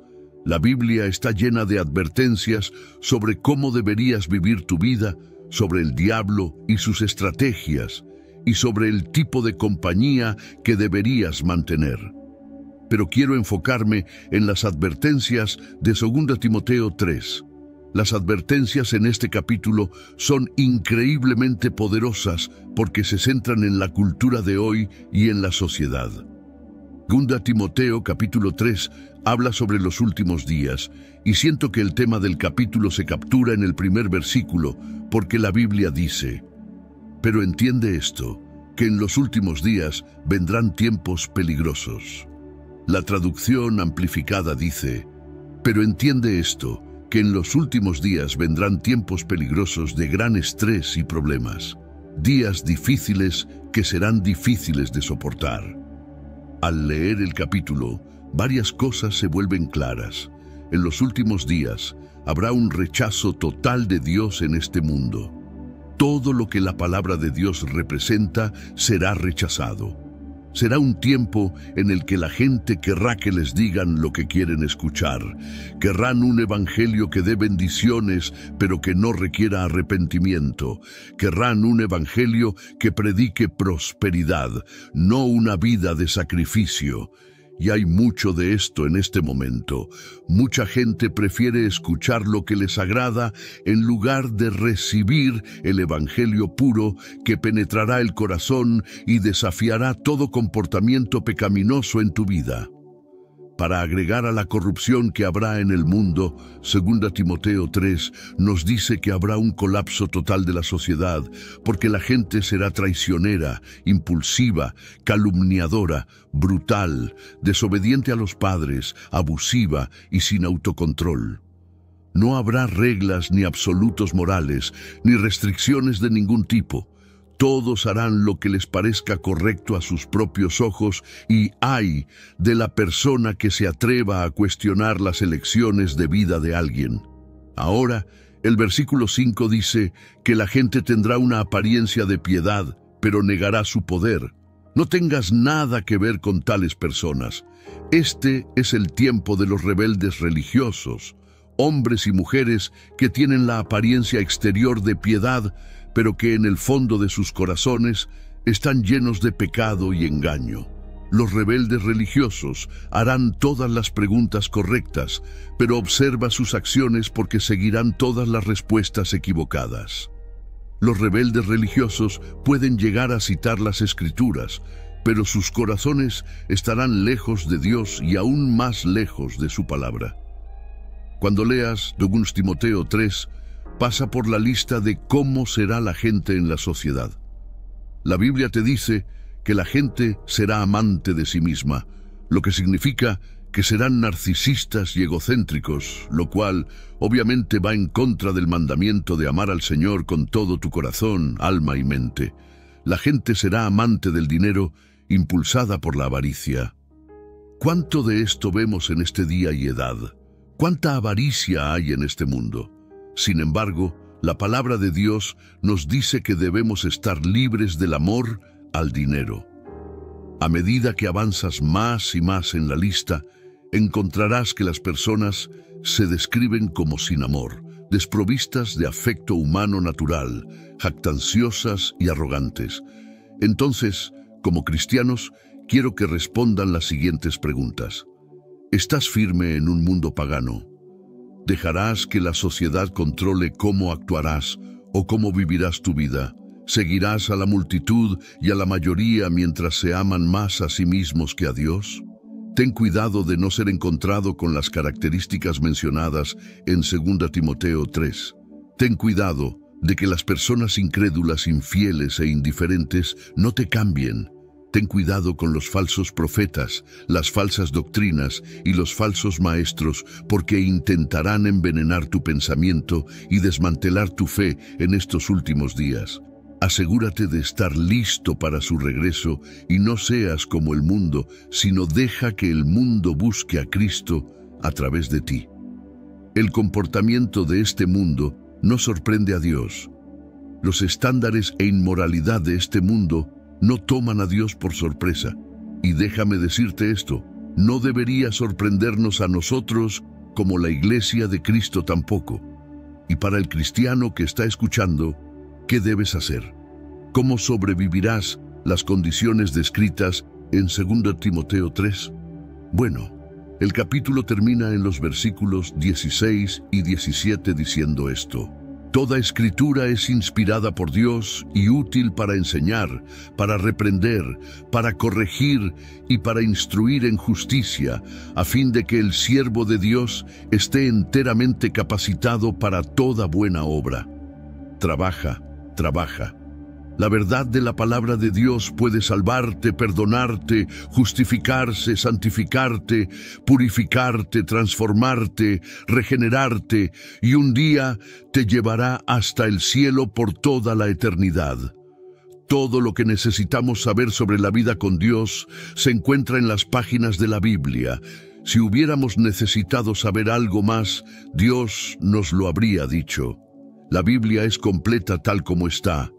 La Biblia está llena de advertencias sobre cómo deberías vivir tu vida, sobre el diablo y sus estrategias, y sobre el tipo de compañía que deberías mantener. Pero quiero enfocarme en las advertencias de 2 Timoteo 3. Las advertencias en este capítulo son increíblemente poderosas porque se centran en la cultura de hoy y en la sociedad. 2 Timoteo capítulo 3 habla sobre los últimos días y siento que el tema del capítulo se captura en el primer versículo porque la Biblia dice: Pero entiende esto, que en los últimos días vendrán tiempos peligrosos. La traducción amplificada dice: Pero entiende esto, que en los últimos días vendrán tiempos peligrosos de gran estrés y problemas. días difíciles que serán difíciles de soportar. Al leer el capítulo, varias cosas se vuelven claras. En los últimos días habrá un rechazo total de Dios en este mundo. Todo lo que la palabra de Dios representa será rechazado. Será un tiempo en el que la gente querrá que les digan lo que quieren escuchar. Querrán un evangelio que dé bendiciones, pero que no requiera arrepentimiento. Querrán un evangelio que predique prosperidad, no una vida de sacrificio. Y hay mucho de esto en este momento. Mucha gente prefiere escuchar lo que les agrada en lugar de recibir el evangelio puro que penetrará el corazón y desafiará todo comportamiento pecaminoso en tu vida. Para agregar a la corrupción que habrá en el mundo, 2 Timoteo 3 nos dice que habrá un colapso total de la sociedad, porque la gente será traicionera, impulsiva, calumniadora, brutal, desobediente a los padres, abusiva y sin autocontrol. No habrá reglas ni absolutos morales, ni restricciones de ningún tipo. Todos harán lo que les parezca correcto a sus propios ojos y ay de la persona que se atreva a cuestionar las elecciones de vida de alguien. Ahora, el versículo 5 dice que la gente tendrá una apariencia de piedad, pero negará su poder. No tengas nada que ver con tales personas. Este es el tiempo de los rebeldes religiosos, hombres y mujeres que tienen la apariencia exterior de piedad, pero que en el fondo de sus corazones están llenos de pecado y engaño. Los rebeldes religiosos harán todas las preguntas correctas, pero observa sus acciones porque seguirán todas las respuestas equivocadas. Los rebeldes religiosos pueden llegar a citar las Escrituras, pero sus corazones estarán lejos de Dios y aún más lejos de su palabra. Cuando leas 2 Timoteo 3, pasa por la lista de cómo será la gente en la sociedad. La Biblia te dice que la gente será amante de sí misma, lo que significa que serán narcisistas y egocéntricos, lo cual obviamente va en contra del mandamiento de amar al Señor con todo tu corazón, alma y mente. La gente será amante del dinero, impulsada por la avaricia. ¿Cuánto de esto vemos en este día y edad? ¿Cuánta avaricia hay en este mundo? Sin embargo, la palabra de Dios nos dice que debemos estar libres del amor al dinero. A medida que avanzas más y más en la lista, encontrarás que las personas se describen como sin amor, desprovistas de afecto humano natural, jactanciosas y arrogantes. Entonces, como cristianos, quiero que respondan las siguientes preguntas. ¿Estás firme en un mundo pagano? ¿Dejarás que la sociedad controle cómo actuarás o cómo vivirás tu vida? ¿Seguirás a la multitud y a la mayoría mientras se aman más a sí mismos que a Dios? Ten cuidado de no ser encontrado con las características mencionadas en 2 Timoteo 3. Ten cuidado de que las personas incrédulas, infieles e indiferentes no te cambien. Ten cuidado con los falsos profetas, las falsas doctrinas y los falsos maestros, porque intentarán envenenar tu pensamiento y desmantelar tu fe en estos últimos días. Asegúrate de estar listo para su regreso y no seas como el mundo, sino deja que el mundo busque a Cristo a través de ti. El comportamiento de este mundo no sorprende a Dios. Los estándares e inmoralidad de este mundo no toman a Dios por sorpresa. Y déjame decirte esto, no debería sorprendernos a nosotros como la Iglesia de Cristo tampoco. Y para el cristiano que está escuchando, ¿qué debes hacer? ¿Cómo sobrevivirás las condiciones descritas en 2 Timoteo 3? Bueno, el capítulo termina en los versículos 16 y 17 diciendo esto. Toda escritura es inspirada por Dios y útil para enseñar, para reprender, para corregir y para instruir en justicia, a fin de que el siervo de Dios esté enteramente capacitado para toda buena obra. Trabaja, trabaja. La verdad de la palabra de Dios puede salvarte, perdonarte, justificarse, santificarte, purificarte, transformarte, regenerarte y un día te llevará hasta el cielo por toda la eternidad. Todo lo que necesitamos saber sobre la vida con Dios se encuentra en las páginas de la Biblia. Si hubiéramos necesitado saber algo más, Dios nos lo habría dicho. La Biblia es completa tal como está,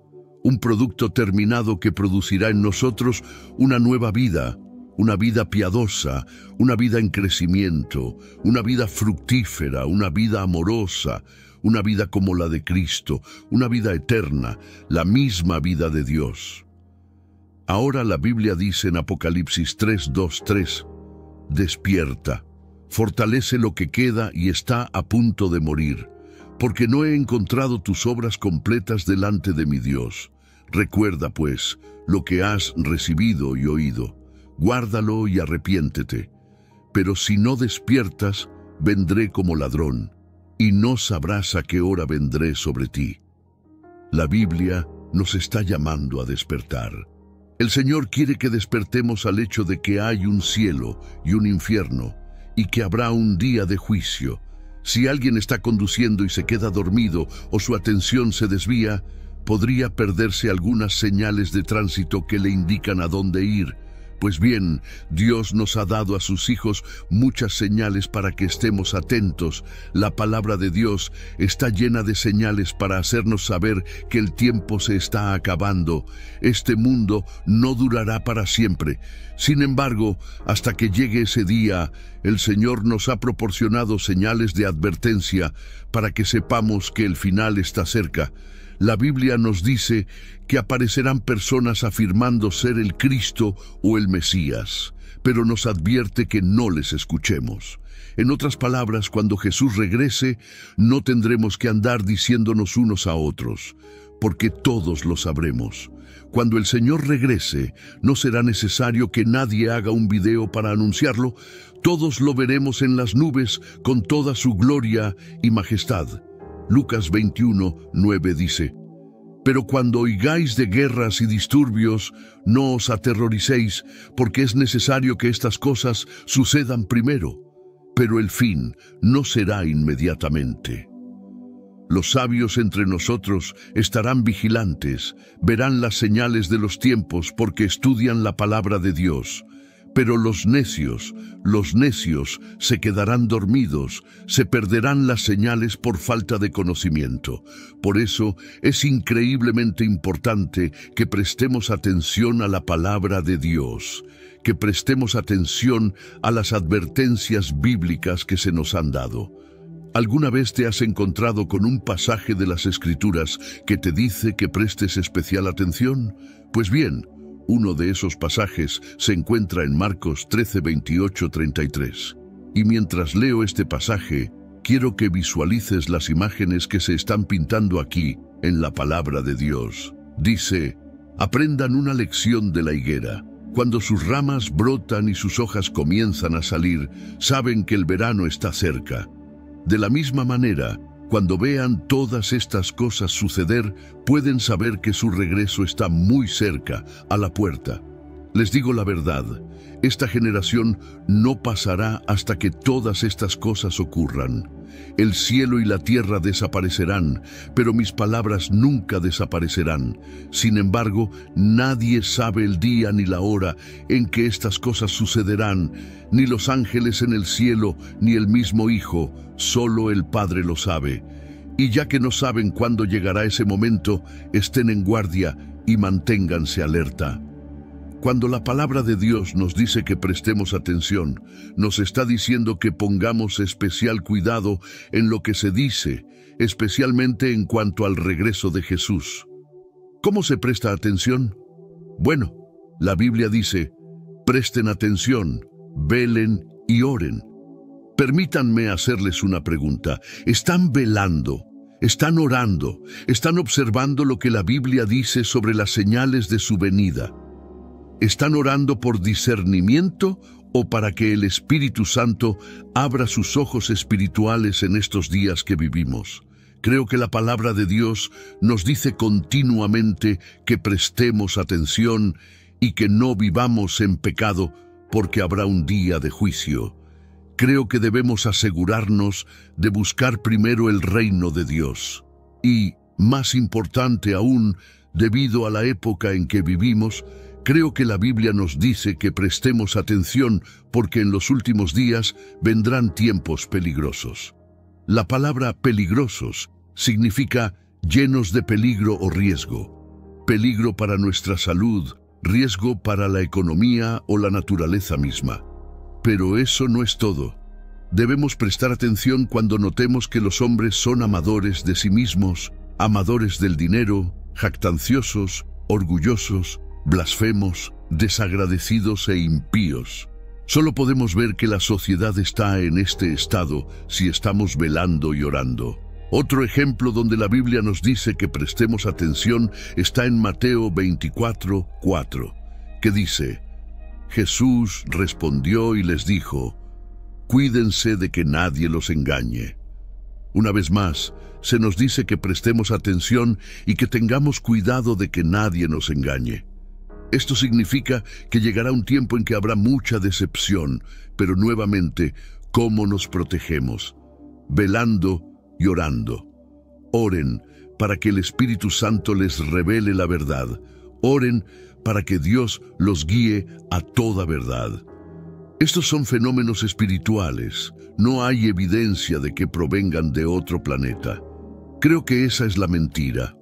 un producto terminado que producirá en nosotros una nueva vida, una vida piadosa, una vida en crecimiento, una vida fructífera, una vida amorosa, una vida como la de Cristo, una vida eterna, la misma vida de Dios. Ahora la Biblia dice en Apocalipsis 3:2-3, despierta, fortalece lo que queda y está a punto de morir, porque no he encontrado tus obras completas delante de mi Dios. Recuerda, pues, lo que has recibido y oído, guárdalo y arrepiéntete. Pero si no despiertas, vendré como ladrón, y no sabrás a qué hora vendré sobre ti. La Biblia nos está llamando a despertar. El Señor quiere que despertemos al hecho de que hay un cielo y un infierno, y que habrá un día de juicio. Si alguien está conduciendo y se queda dormido o su atención se desvía, podría perderse algunas señales de tránsito que le indican a dónde ir. Pues bien, Dios nos ha dado a sus hijos muchas señales para que estemos atentos. La palabra de Dios está llena de señales para hacernos saber que el tiempo se está acabando. Este mundo no durará para siempre. Sin embargo, hasta que llegue ese día, el Señor nos ha proporcionado señales de advertencia para que sepamos que el final está cerca. La Biblia nos dice que aparecerán personas afirmando ser el Cristo o el Mesías, pero nos advierte que no les escuchemos. En otras palabras, cuando Jesús regrese, no tendremos que andar diciéndonos unos a otros, porque todos lo sabremos. Cuando el Señor regrese, no será necesario que nadie haga un video para anunciarlo. Todos lo veremos en las nubes con toda su gloria y majestad. Lucas 21:9 dice, pero cuando oigáis de guerras y disturbios, no os aterroricéis, porque es necesario que estas cosas sucedan primero, pero el fin no será inmediatamente. Los sabios entre nosotros estarán vigilantes, verán las señales de los tiempos porque estudian la palabra de Dios. Pero los necios se quedarán dormidos, se perderán las señales por falta de conocimiento. Por eso es increíblemente importante que prestemos atención a la palabra de Dios, que prestemos atención a las advertencias bíblicas que se nos han dado. ¿Alguna vez te has encontrado con un pasaje de las Escrituras que te dice que prestes especial atención? Pues bien, uno de esos pasajes se encuentra en Marcos 13:28-33. Y mientras leo este pasaje, quiero que visualices las imágenes que se están pintando aquí en la palabra de Dios. Dice, aprendan una lección de la higuera. Cuando sus ramas brotan y sus hojas comienzan a salir, saben que el verano está cerca. De la misma manera, cuando vean todas estas cosas suceder, pueden saber que su regreso está muy cerca, a la puerta. Les digo la verdad, esta generación no pasará hasta que todas estas cosas ocurran. El cielo y la tierra desaparecerán, pero mis palabras nunca desaparecerán. Sin embargo, nadie sabe el día ni la hora en que estas cosas sucederán, ni los ángeles en el cielo, ni el mismo Hijo, solo el Padre lo sabe. Y ya que no saben cuándo llegará ese momento, estén en guardia y manténganse alerta. Cuando la palabra de Dios nos dice que prestemos atención, nos está diciendo que pongamos especial cuidado en lo que se dice, especialmente en cuanto al regreso de Jesús. ¿Cómo se presta atención? Bueno, la Biblia dice, presten atención, velen y oren. Permítanme hacerles una pregunta. ¿Están velando? ¿Están orando? ¿Están observando lo que la Biblia dice sobre las señales de su venida? ¿Están orando por discernimiento o para que el Espíritu Santo abra sus ojos espirituales en estos días que vivimos? Creo que la palabra de Dios nos dice continuamente que prestemos atención y que no vivamos en pecado porque habrá un día de juicio. Creo que debemos asegurarnos de buscar primero el reino de Dios y, más importante aún, Debido a la época en que vivimos, creo que la Biblia nos dice que prestemos atención porque en los últimos días vendrán tiempos peligrosos. La palabra peligrosos significa llenos de peligro o riesgo. Peligro para nuestra salud, riesgo para la economía o la naturaleza misma. Pero eso no es todo. Debemos prestar atención cuando notemos que los hombres son amadores de sí mismos, amadores del dinero, jactanciosos, orgullosos, blasfemos, desagradecidos e impíos. Solo podemos ver que la sociedad está en este estado si estamos velando y orando. Otro ejemplo donde la Biblia nos dice que prestemos atención está en Mateo 24:4, que dice: Jesús respondió y les dijo: cuídense de que nadie los engañe. Una vez más, se nos dice que prestemos atención y que tengamos cuidado de que nadie nos engañe. Esto significa que llegará un tiempo en que habrá mucha decepción, pero nuevamente, ¿cómo nos protegemos? Velando y orando. Oren para que el Espíritu Santo les revele la verdad. Oren para que Dios los guíe a toda verdad. Estos son fenómenos espirituales. No hay evidencia de que provengan de otro planeta. Creo que esa es la mentira.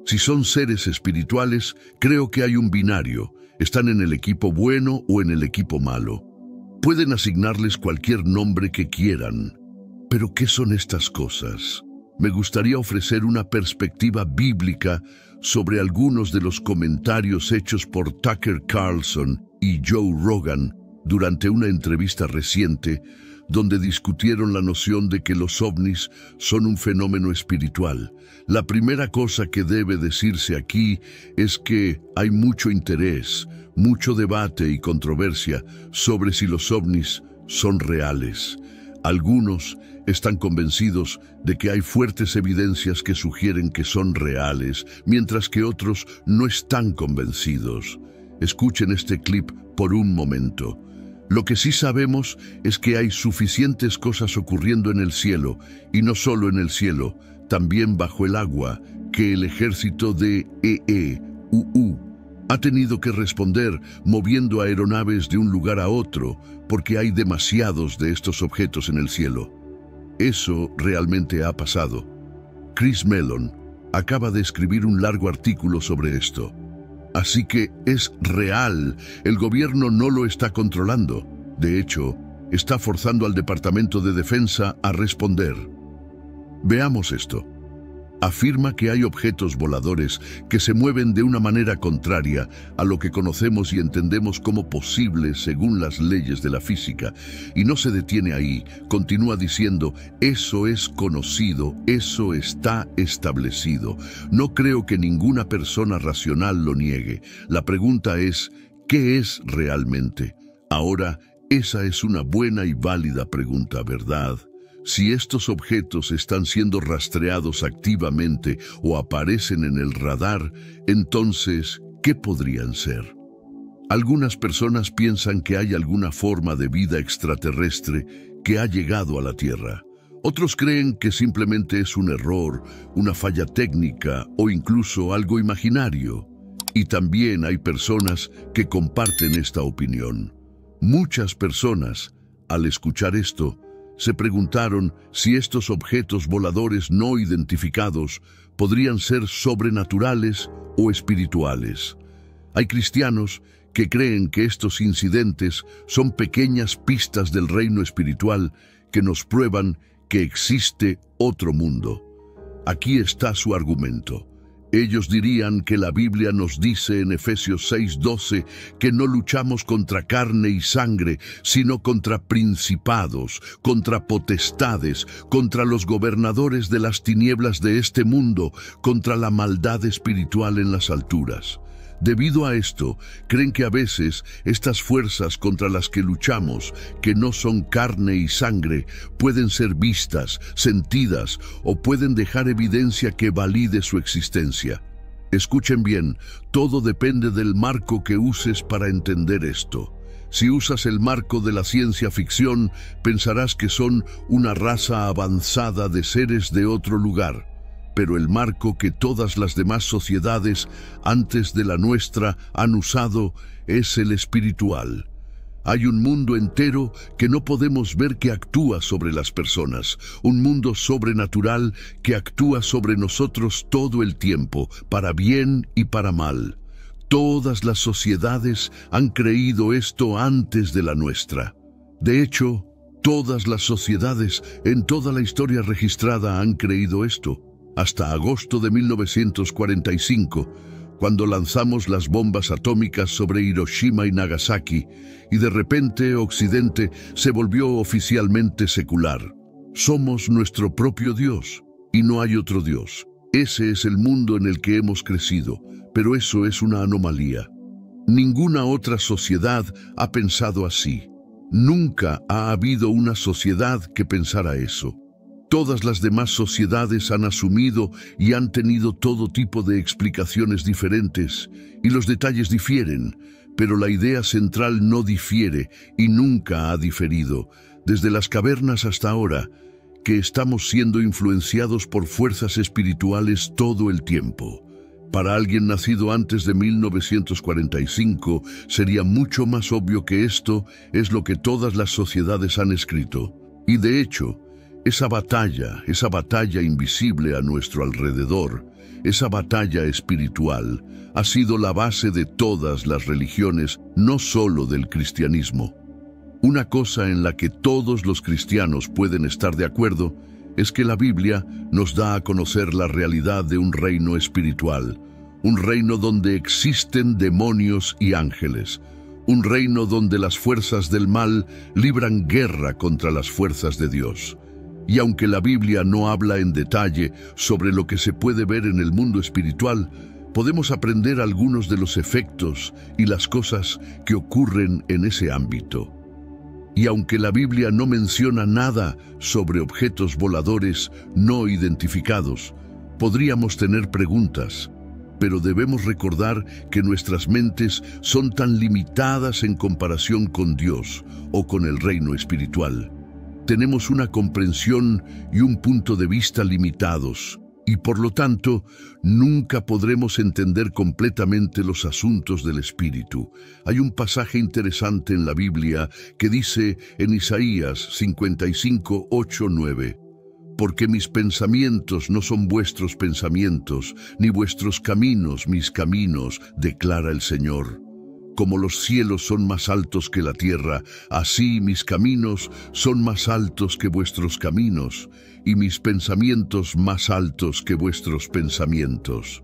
Si son seres espirituales, creo que hay un binario. Están en el equipo bueno o en el equipo malo. Pueden asignarles cualquier nombre que quieran. Pero ¿qué son estas cosas? Me gustaría ofrecer una perspectiva bíblica sobre algunos de los comentarios hechos por Tucker Carlson y Joe Rogan durante una entrevista reciente donde discutieron la noción de que los ovnis son un fenómeno espiritual. La primera cosa que debe decirse aquí es que hay mucho interés, mucho debate y controversia sobre si los ovnis son reales. Algunos están convencidos de que hay fuertes evidencias que sugieren que son reales, mientras que otros no están convencidos. Escuchen este clip por un momento. Lo que sí sabemos es que hay suficientes cosas ocurriendo en el cielo, y no solo en el cielo, también bajo el agua, que el ejército de EEUU ha tenido que responder moviendo aeronaves de un lugar a otro, porque hay demasiados de estos objetos en el cielo. Eso realmente ha pasado. Chris Mellon acaba de escribir un largo artículo sobre esto. Así que es real, el gobierno no lo está controlando. De hecho, está forzando al Departamento de Defensa a responder. Veamos esto. Afirma que hay objetos voladores que se mueven de una manera contraria a lo que conocemos y entendemos como posible según las leyes de la física. Y no se detiene ahí, continúa diciendo, eso es conocido, eso está establecido. No creo que ninguna persona racional lo niegue. La pregunta es, ¿qué es realmente? Ahora, esa es una buena y válida pregunta, ¿verdad? Si estos objetos están siendo rastreados activamente o aparecen en el radar, entonces, ¿qué podrían ser? Algunas personas piensan que hay alguna forma de vida extraterrestre que ha llegado a la Tierra. Otros creen que simplemente es un error, una falla técnica o incluso algo imaginario. Y también hay personas que comparten esta opinión. Muchas personas, al escuchar esto, se preguntaron si estos objetos voladores no identificados podrían ser sobrenaturales o espirituales. Hay cristianos que creen que estos incidentes son pequeñas pistas del reino espiritual que nos prueban que existe otro mundo. Aquí está su argumento. Ellos dirían que la Biblia nos dice en Efesios 6:12 que no luchamos contra carne y sangre, sino contra principados, contra potestades, contra los gobernadores de las tinieblas de este mundo, contra la maldad espiritual en las alturas. Debido a esto, creen que a veces estas fuerzas contra las que luchamos, que no son carne y sangre, pueden ser vistas, sentidas o pueden dejar evidencia que valide su existencia. Escuchen bien, todo depende del marco que uses para entender esto. Si usas el marco de la ciencia ficción, pensarás que son una raza avanzada de seres de otro lugar. pero el marco que todas las demás sociedades antes de la nuestra han usado es el espiritual. Hay un mundo entero que no podemos ver que actúa sobre las personas, un mundo sobrenatural que actúa sobre nosotros todo el tiempo, para bien y para mal. Todas las sociedades han creído esto antes de la nuestra. De hecho, todas las sociedades en toda la historia registrada han creído esto, hasta agosto de 1945, cuando lanzamos las bombas atómicas sobre Hiroshima y Nagasaki, y de repente Occidente se volvió oficialmente secular. Somos nuestro propio Dios, y no hay otro Dios. Ese es el mundo en el que hemos crecido, pero eso es una anomalía. Ninguna otra sociedad ha pensado así. Nunca ha habido una sociedad que pensara eso. Todas las demás sociedades han asumido y han tenido todo tipo de explicaciones diferentes, y los detalles difieren, pero la idea central no difiere y nunca ha diferido, desde las cavernas hasta ahora, que estamos siendo influenciados por fuerzas espirituales todo el tiempo. Para alguien nacido antes de 1945, sería mucho más obvio que esto es lo que todas las sociedades han escrito. Y de hecho, esa batalla invisible a nuestro alrededor, esa batalla espiritual, ha sido la base de todas las religiones, no solo del cristianismo. Una cosa en la que todos los cristianos pueden estar de acuerdo es que la Biblia nos da a conocer la realidad de un reino espiritual, un reino donde existen demonios y ángeles, un reino donde las fuerzas del mal libran guerra contra las fuerzas de Dios. Y aunque la Biblia no habla en detalle sobre lo que se puede ver en el mundo espiritual, podemos aprender algunos de los efectos y las cosas que ocurren en ese ámbito. Y aunque la Biblia no menciona nada sobre objetos voladores no identificados, podríamos tener preguntas, pero debemos recordar que nuestras mentes son tan limitadas en comparación con Dios o con el reino espiritual. Tenemos una comprensión y un punto de vista limitados, y por lo tanto, nunca podremos entender completamente los asuntos del Espíritu. Hay un pasaje interesante en la Biblia que dice en Isaías 55, 8, 9, «Porque mis pensamientos no son vuestros pensamientos, ni vuestros caminos mis caminos, declara el Señor. Como los cielos son más altos que la tierra, así mis caminos son más altos que vuestros caminos, y mis pensamientos más altos que vuestros pensamientos».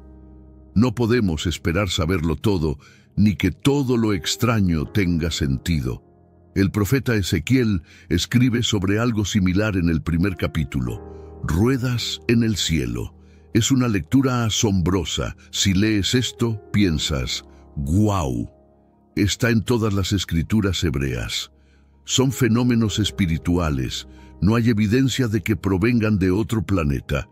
No podemos esperar saberlo todo, ni que todo lo extraño tenga sentido. El profeta Ezequiel escribe sobre algo similar en el primer capítulo, «Ruedas en el cielo». Es una lectura asombrosa. Si lees esto, piensas, «¡Guau!». Está en todas las escrituras hebreas. Son fenómenos espirituales. No hay evidencia de que provengan de otro planeta.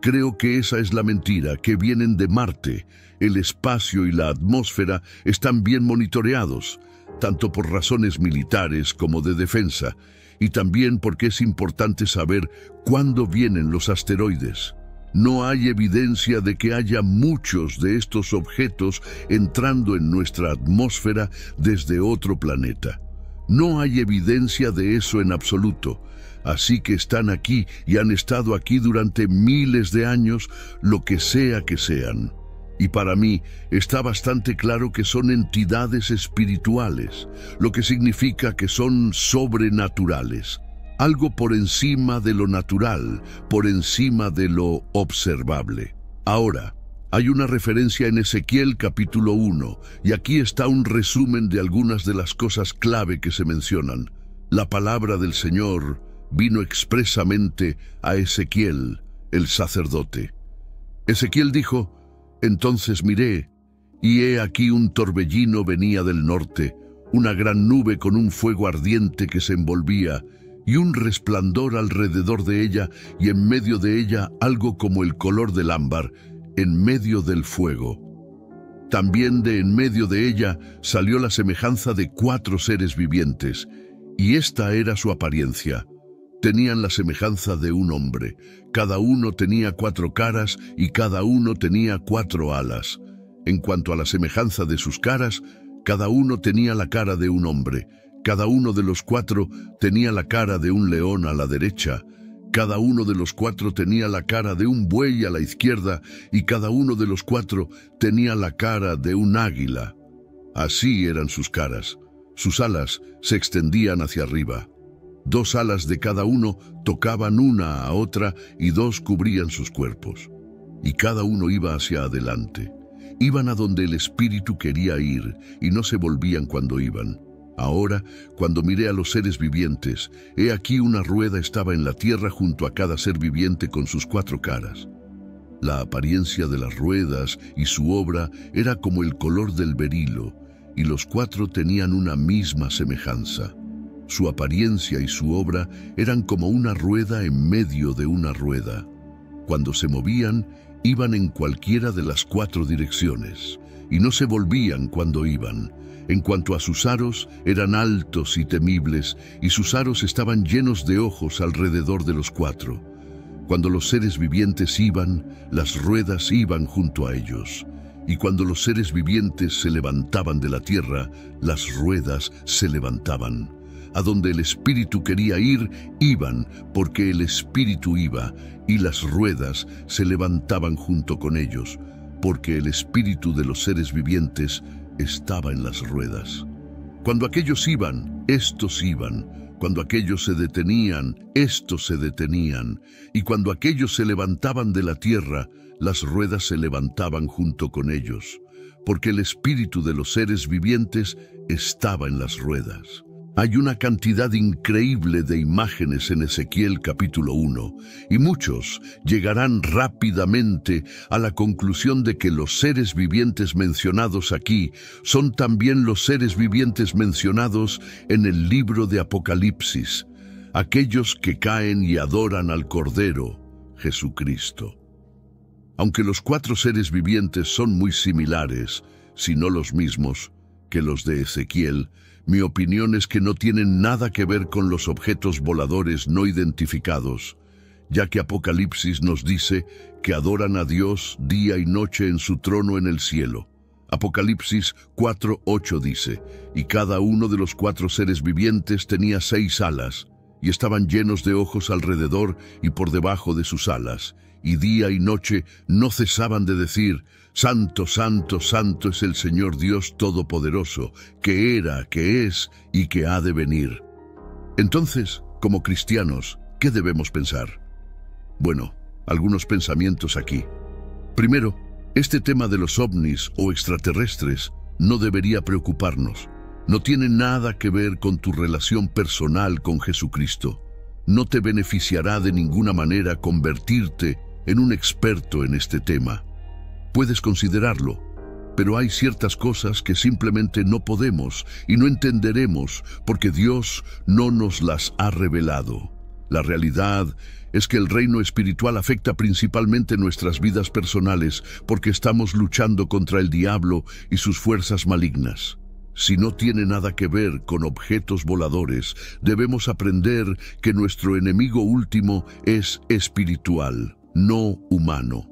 Creo que esa es la mentira, que vienen de Marte. El espacio y la atmósfera están bien monitoreados, tanto por razones militares como de defensa, y también porque es importante saber cuándo vienen los asteroides. No hay evidencia de que haya muchos de estos objetos entrando en nuestra atmósfera desde otro planeta. No hay evidencia de eso en absoluto. Así que están aquí y han estado aquí durante miles de años, lo que sea que sean. Y para mí está bastante claro que son entidades espirituales, lo que significa que son sobrenaturales. Algo por encima de lo natural, por encima de lo observable. Ahora, hay una referencia en Ezequiel capítulo 1, y aquí está un resumen de algunas de las cosas clave que se mencionan. La palabra del Señor vino expresamente a Ezequiel, el sacerdote. Ezequiel dijo, «Entonces miré, y he aquí un torbellino venía del norte, una gran nube con un fuego ardiente que se envolvía, y un resplandor alrededor de ella, y en medio de ella algo como el color del ámbar, en medio del fuego. También de en medio de ella salió la semejanza de 4 seres vivientes, y esta era su apariencia. tenían la semejanza de un hombre. Cada uno tenía 4 caras y cada uno tenía 4 alas. En cuanto a la semejanza de sus caras, cada uno tenía la cara de un hombre. Cada uno de los 4 tenía la cara de un león a la derecha. Cada uno de los 4 tenía la cara de un buey a la izquierda y cada uno de los 4 tenía la cara de un águila. Así eran sus caras. Sus alas se extendían hacia arriba. 2 alas de cada uno tocaban una a otra y 2 cubrían sus cuerpos. Y cada uno iba hacia adelante. Iban a donde el espíritu quería ir y no se volvían cuando iban. Ahora, cuando miré a los seres vivientes, he aquí una rueda estaba en la tierra junto a cada ser viviente con sus 4 caras. La apariencia de las ruedas y su obra era como el color del berilo, y los 4 tenían una misma semejanza. Su apariencia y su obra eran como una rueda en medio de una rueda. Cuando se movían, iban en cualquiera de las 4 direcciones, y no se volvían cuando iban. En cuanto a sus aros, eran altos y temibles, y sus aros estaban llenos de ojos alrededor de los 4. Cuando los seres vivientes iban, las ruedas iban junto a ellos. Y cuando los seres vivientes se levantaban de la tierra, las ruedas se levantaban. A donde el espíritu quería ir, iban, porque el espíritu iba, y las ruedas se levantaban junto con ellos, porque el espíritu de los seres vivientes estaba en las ruedas. Cuando aquellos iban, estos iban. Cuando aquellos se detenían, estos se detenían. Y cuando aquellos se levantaban de la tierra, las ruedas se levantaban junto con ellos, porque el espíritu de los seres vivientes estaba en las ruedas. Hay una cantidad increíble de imágenes en Ezequiel capítulo 1, y muchos llegarán rápidamente a la conclusión de que los seres vivientes mencionados aquí son también los seres vivientes mencionados en el libro de Apocalipsis, aquellos que caen y adoran al Cordero, Jesucristo. Aunque los 4 seres vivientes son muy similares, si no los mismos, que los de Ezequiel, mi opinión es que no tienen nada que ver con los objetos voladores no identificados, ya que Apocalipsis nos dice que adoran a Dios día y noche en su trono en el cielo. Apocalipsis 4:8 dice, y cada uno de los 4 seres vivientes tenía 6 alas, y estaban llenos de ojos alrededor y por debajo de sus alas, y día y noche no cesaban de decir, Santo, santo, santo es el Señor Dios Todopoderoso, que era, que es y que ha de venir. Entonces, como cristianos, ¿qué debemos pensar? Bueno, algunos pensamientos aquí. Primero, este tema de los ovnis o extraterrestres no debería preocuparnos. No tiene nada que ver con tu relación personal con Jesucristo. No te beneficiará de ninguna manera convertirte en un experto en este tema. Puedes considerarlo, pero hay ciertas cosas que simplemente no podemos y no entenderemos porque Dios no nos las ha revelado. La realidad es que el reino espiritual afecta principalmente nuestras vidas personales porque estamos luchando contra el diablo y sus fuerzas malignas. Si no tiene nada que ver con objetos voladores, debemos aprender que nuestro enemigo último es espiritual, no humano.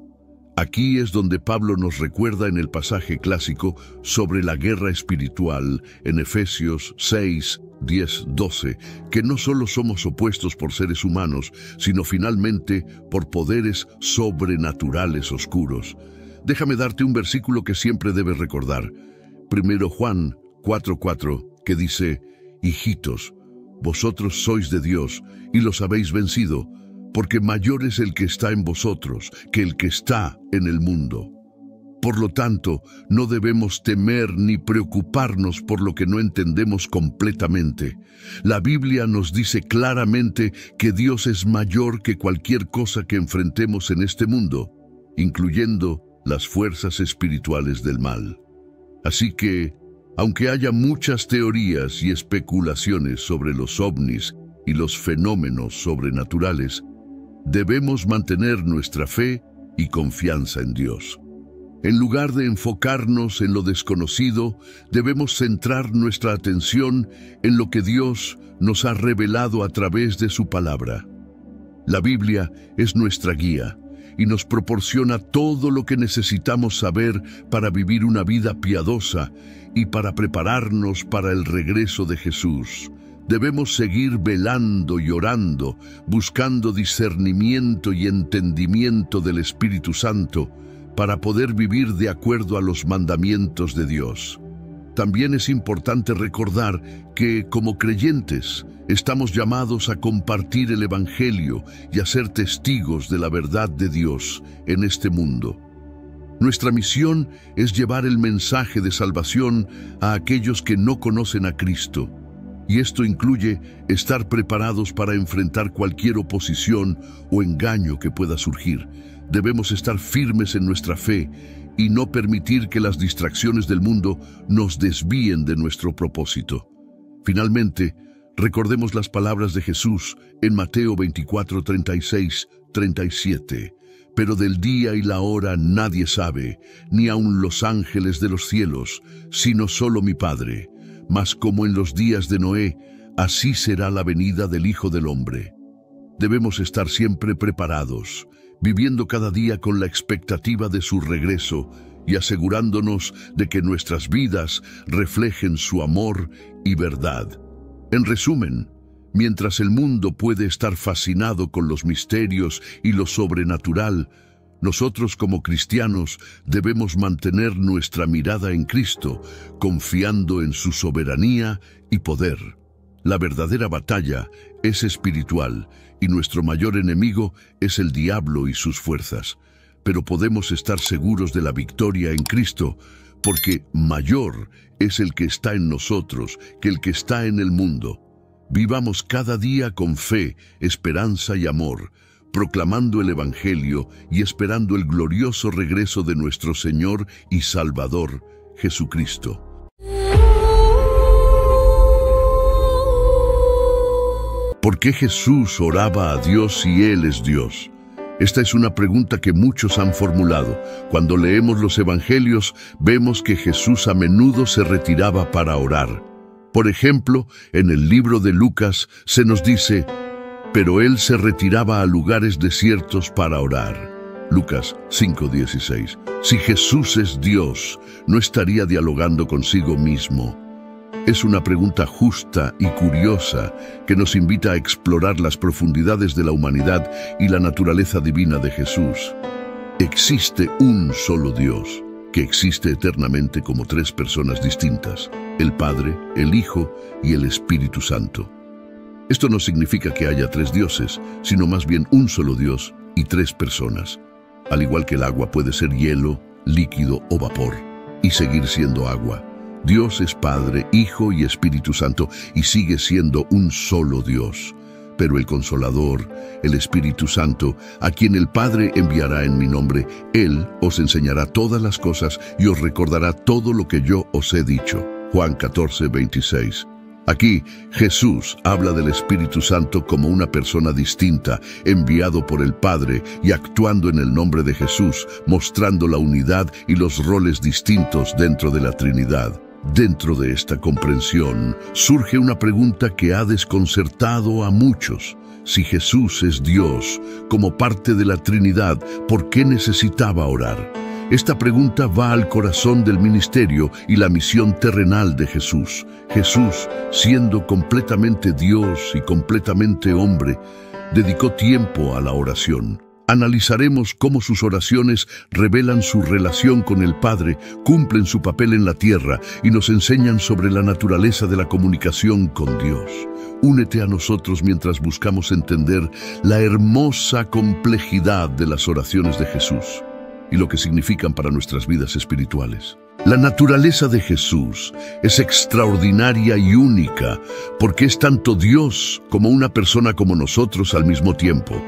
Aquí es donde Pablo nos recuerda en el pasaje clásico sobre la guerra espiritual en Efesios 6, 10, 12, que no solo somos opuestos por seres humanos, sino finalmente por poderes sobrenaturales oscuros. Déjame darte un versículo que siempre debes recordar. 1 Juan 4:4, que dice, Hijitos, vosotros sois de Dios y los habéis vencido, porque mayor es el que está en vosotros que el que está en el mundo. Por lo tanto, no debemos temer ni preocuparnos por lo que no entendemos completamente. La Biblia nos dice claramente que Dios es mayor que cualquier cosa que enfrentemos en este mundo, incluyendo las fuerzas espirituales del mal. Así que, aunque haya muchas teorías y especulaciones sobre los ovnis y los fenómenos sobrenaturales, debemos mantener nuestra fe y confianza en Dios. En lugar de enfocarnos en lo desconocido, debemos centrar nuestra atención en lo que Dios nos ha revelado a través de su palabra. La Biblia es nuestra guía y nos proporciona todo lo que necesitamos saber para vivir una vida piadosa y para prepararnos para el regreso de Jesús. Debemos seguir velando y orando, buscando discernimiento y entendimiento del Espíritu Santo para poder vivir de acuerdo a los mandamientos de Dios. También es importante recordar que, como creyentes, estamos llamados a compartir el Evangelio y a ser testigos de la verdad de Dios en este mundo. Nuestra misión es llevar el mensaje de salvación a aquellos que no conocen a Cristo, y esto incluye estar preparados para enfrentar cualquier oposición o engaño que pueda surgir. Debemos estar firmes en nuestra fe y no permitir que las distracciones del mundo nos desvíen de nuestro propósito. Finalmente, recordemos las palabras de Jesús en Mateo 24, 36, 37. Pero del día y la hora nadie sabe, ni aun los ángeles de los cielos, sino solo mi Padre. Mas como en los días de Noé, así será la venida del Hijo del Hombre. Debemos estar siempre preparados, viviendo cada día con la expectativa de su regreso y asegurándonos de que nuestras vidas reflejen su amor y verdad. En resumen, mientras el mundo puede estar fascinado con los misterios y lo sobrenatural, nosotros como cristianos debemos mantener nuestra mirada en Cristo, confiando en su soberanía y poder. La verdadera batalla es espiritual y nuestro mayor enemigo es el diablo y sus fuerzas. Pero podemos estar seguros de la victoria en Cristo, porque mayor es el que está en nosotros que el que está en el mundo. Vivamos cada día con fe, esperanza y amor, proclamando el Evangelio y esperando el glorioso regreso de nuestro Señor y Salvador, Jesucristo. ¿Por qué Jesús oraba a Dios si Él es Dios? Esta es una pregunta que muchos han formulado. Cuando leemos los Evangelios, vemos que Jesús a menudo se retiraba para orar. Por ejemplo, en el libro de Lucas se nos dice: pero Él se retiraba a lugares desiertos para orar. Lucas 5:16. Si Jesús es Dios, ¿no estaría dialogando consigo mismo? Es una pregunta justa y curiosa que nos invita a explorar las profundidades de la humanidad y la naturaleza divina de Jesús. Existe un solo Dios, que existe eternamente como tres personas distintas: el Padre, el Hijo y el Espíritu Santo. Esto no significa que haya tres dioses, sino más bien un solo Dios y tres personas. Al igual que el agua puede ser hielo, líquido o vapor, y seguir siendo agua. Dios es Padre, Hijo y Espíritu Santo, y sigue siendo un solo Dios. Pero el Consolador, el Espíritu Santo, a quien el Padre enviará en mi nombre, Él os enseñará todas las cosas y os recordará todo lo que yo os he dicho. Juan 14:26. Aquí, Jesús habla del Espíritu Santo como una persona distinta, enviado por el Padre y actuando en el nombre de Jesús, mostrando la unidad y los roles distintos dentro de la Trinidad. Dentro de esta comprensión, surge una pregunta que ha desconcertado a muchos. Si Jesús es Dios, como parte de la Trinidad, ¿por qué necesitaba orar? Esta pregunta va al corazón del ministerio y la misión terrenal de Jesús. Jesús, siendo completamente Dios y completamente hombre, dedicó tiempo a la oración. Analizaremos cómo sus oraciones revelan su relación con el Padre, cumplen su papel en la tierra y nos enseñan sobre la naturaleza de la comunicación con Dios. Únete a nosotros mientras buscamos entender la hermosa complejidad de las oraciones de Jesús y lo que significan para nuestras vidas espirituales. La naturaleza de Jesús es extraordinaria y única porque es tanto Dios como una persona como nosotros al mismo tiempo.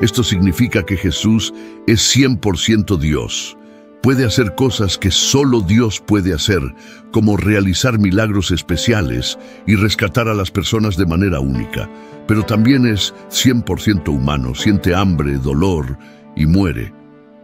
Esto significa que Jesús es 100% Dios. Puede hacer cosas que solo Dios puede hacer, como realizar milagros especiales y rescatar a las personas de manera única. Pero también es 100% humano, siente hambre, dolor y muere.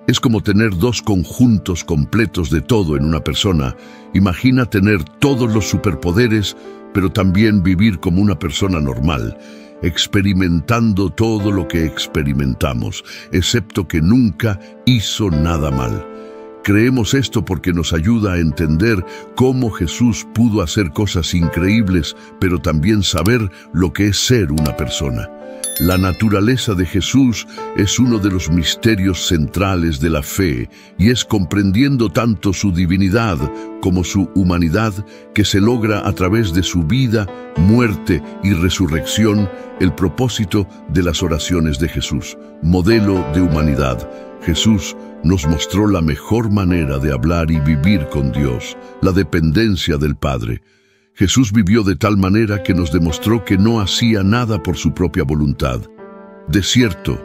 Es como tener dos conjuntos completos de todo en una persona. Imagina tener todos los superpoderes, pero también vivir como una persona normal, experimentando todo lo que experimentamos, excepto que nunca hizo nada mal. Creemos esto porque nos ayuda a entender cómo Jesús pudo hacer cosas increíbles, pero también saber lo que es ser una persona. La naturaleza de Jesús es uno de los misterios centrales de la fe, y es comprendiendo tanto su divinidad como su humanidad que se logra a través de su vida, muerte y resurrección el propósito de las oraciones de Jesús. Modelo de humanidad. Jesús nos mostró la mejor manera de hablar y vivir con Dios, la dependencia del Padre. Jesús vivió de tal manera que nos demostró que no hacía nada por su propia voluntad. De cierto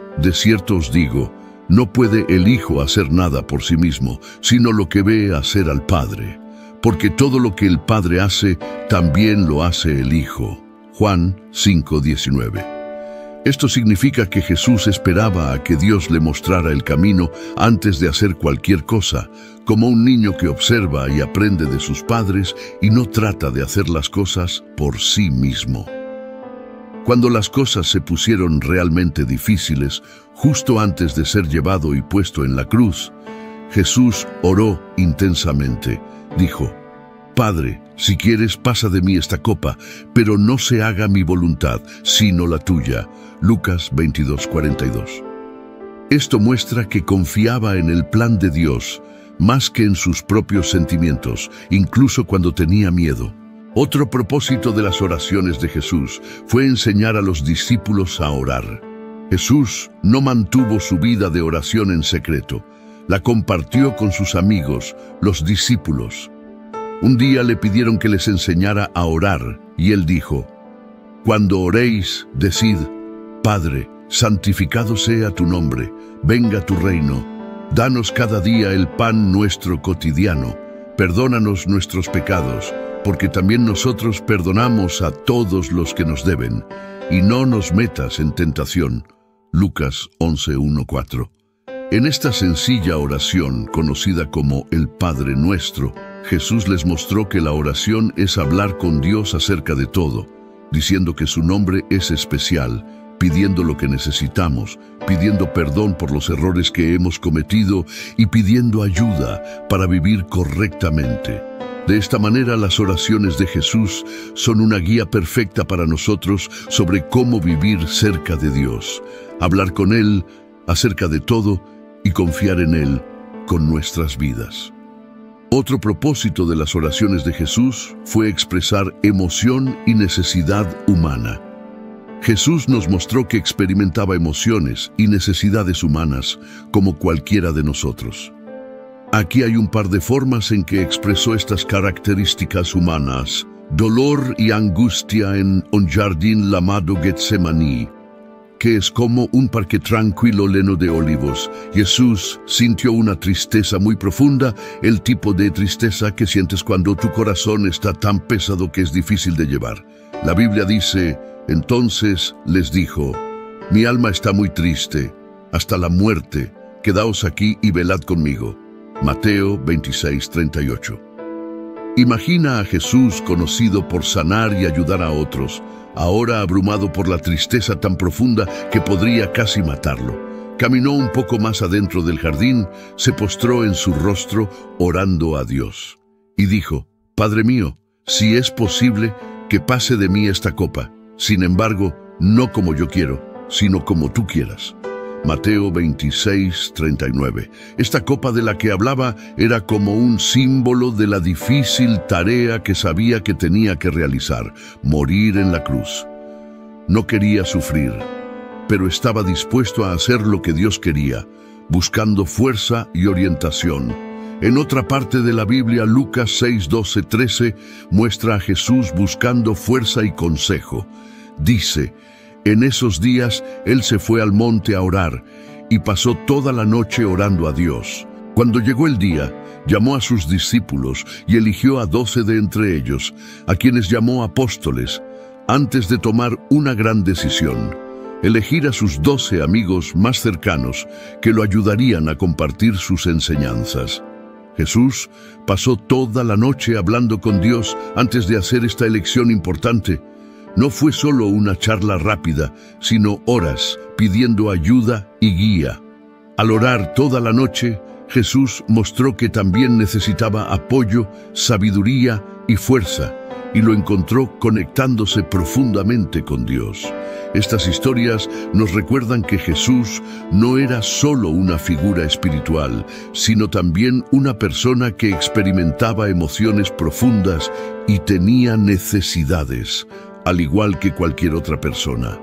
os digo, no puede el Hijo hacer nada por sí mismo, sino lo que ve hacer al Padre. Porque todo lo que el Padre hace, también lo hace el Hijo. Juan 5:19. Esto significa que Jesús esperaba a que Dios le mostrara el camino antes de hacer cualquier cosa, como un niño que observa y aprende de sus padres y no trata de hacer las cosas por sí mismo. Cuando las cosas se pusieron realmente difíciles, justo antes de ser llevado y puesto en la cruz, Jesús oró intensamente. Dijo: Padre, si quieres, pasa de mí esta copa, pero no se haga mi voluntad, sino la tuya. Lucas 22:42. Esto muestra que confiaba en el plan de Dios, más que en sus propios sentimientos, incluso cuando tenía miedo. Otro propósito de las oraciones de Jesús fue enseñar a los discípulos a orar. Jesús no mantuvo su vida de oración en secreto, la compartió con sus amigos, los discípulos. Un día le pidieron que les enseñara a orar, y él dijo: Cuando oréis, decid: Padre, santificado sea tu nombre, venga tu reino. Danos cada día el pan nuestro cotidiano. Perdónanos nuestros pecados, porque también nosotros perdonamos a todos los que nos deben. Y no nos metas en tentación. Lucas 11:1-4. En esta sencilla oración, conocida como el Padre Nuestro, Jesús les mostró que la oración es hablar con Dios acerca de todo, diciendo que su nombre es especial, pidiendo lo que necesitamos, pidiendo perdón por los errores que hemos cometido y pidiendo ayuda para vivir correctamente. De esta manera, las oraciones de Jesús son una guía perfecta para nosotros sobre cómo vivir cerca de Dios, hablar con Él acerca de todo y confiar en Él con nuestras vidas. Otro propósito de las oraciones de Jesús fue expresar emoción y necesidad humana. Jesús nos mostró que experimentaba emociones y necesidades humanas como cualquiera de nosotros. Aquí hay un par de formas en que expresó estas características humanas. Dolor y angustia en un jardín llamado Getsemaní, que es como un parque tranquilo lleno de olivos. Jesús sintió una tristeza muy profunda, el tipo de tristeza que sientes cuando tu corazón está tan pesado que es difícil de llevar. La Biblia dice: entonces les dijo: mi alma está muy triste, hasta la muerte, quedaos aquí y velad conmigo. Mateo 26:38. Imagina a Jesús, conocido por sanar y ayudar a otros, ahora abrumado por la tristeza tan profunda que podría casi matarlo. Caminó un poco más adentro del jardín, se postró en su rostro orando a Dios y dijo: Padre mío, si es posible, que pase de mí esta copa. Sin embargo, no como yo quiero, sino como tú quieras. Mateo 26:39. Esta copa de la que hablaba era como un símbolo de la difícil tarea que sabía que tenía que realizar: morir en la cruz. No quería sufrir, pero estaba dispuesto a hacer lo que Dios quería, buscando fuerza y orientación. En otra parte de la Biblia, Lucas 6:12-13, muestra a Jesús buscando fuerza y consejo. Dice: en esos días él se fue al monte a orar y pasó toda la noche orando a Dios. Cuando llegó el día, llamó a sus discípulos y eligió a 12 de entre ellos, a quienes llamó apóstoles, antes de tomar una gran decisión. elegir a sus 12 amigos más cercanos que lo ayudarían a compartir sus enseñanzas. Jesús pasó toda la noche hablando con Dios antes de hacer esta elección importante. No fue solo una charla rápida, sino horas pidiendo ayuda y guía. Al orar toda la noche, Jesús mostró que también necesitaba apoyo, sabiduría y fuerza, y lo encontró conectándose profundamente con Dios. Estas historias nos recuerdan que Jesús no era solo una figura espiritual, sino también una persona que experimentaba emociones profundas y tenía necesidades, al igual que cualquier otra persona.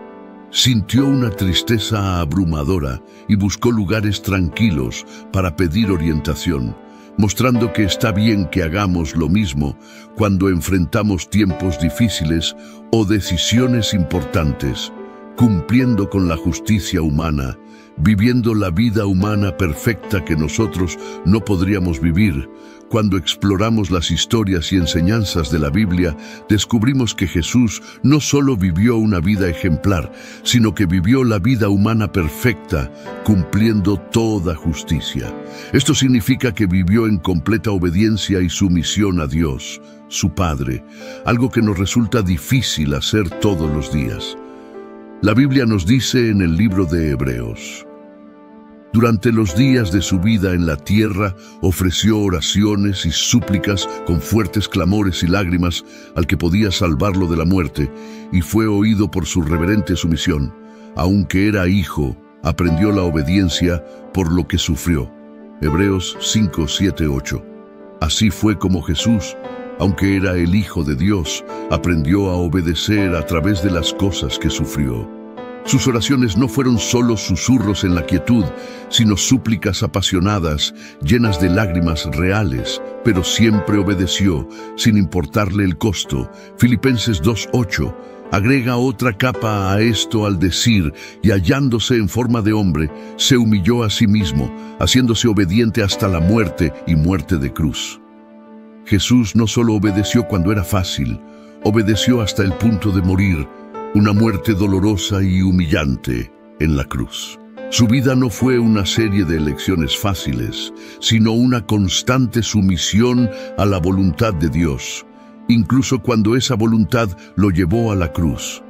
Sintió una tristeza abrumadora y buscó lugares tranquilos para pedir orientación, mostrando que está bien que hagamos lo mismo cuando enfrentamos tiempos difíciles o decisiones importantes, cumpliendo con la justicia humana, viviendo la vida humana perfecta que nosotros no podríamos vivir. Cuando exploramos las historias y enseñanzas de la Biblia, descubrimos que Jesús no solo vivió una vida ejemplar, sino que vivió la vida humana perfecta, cumpliendo toda justicia. Esto significa que vivió en completa obediencia y sumisión a Dios, su Padre, algo que nos resulta difícil hacer todos los días. La Biblia nos dice en el libro de Hebreos: durante los días de su vida en la tierra, ofreció oraciones y súplicas con fuertes clamores y lágrimas al que podía salvarlo de la muerte, y fue oído por su reverente sumisión. Aunque era hijo, aprendió la obediencia por lo que sufrió. Hebreos 5, 7, 8. Así fue como Jesús, aunque era el Hijo de Dios, aprendió a obedecer a través de las cosas que sufrió. Sus oraciones no fueron solo susurros en la quietud, sino súplicas apasionadas, llenas de lágrimas reales, pero siempre obedeció, sin importarle el costo. Filipenses 2:8 agrega otra capa a esto al decir: y hallándose en forma de hombre, se humilló a sí mismo, haciéndose obediente hasta la muerte y muerte de cruz. Jesús no solo obedeció cuando era fácil, obedeció hasta el punto de morir, una muerte dolorosa y humillante en la cruz. Su vida no fue una serie de elecciones fáciles, sino una constante sumisión a la voluntad de Dios, incluso cuando esa voluntad lo llevó a la cruz.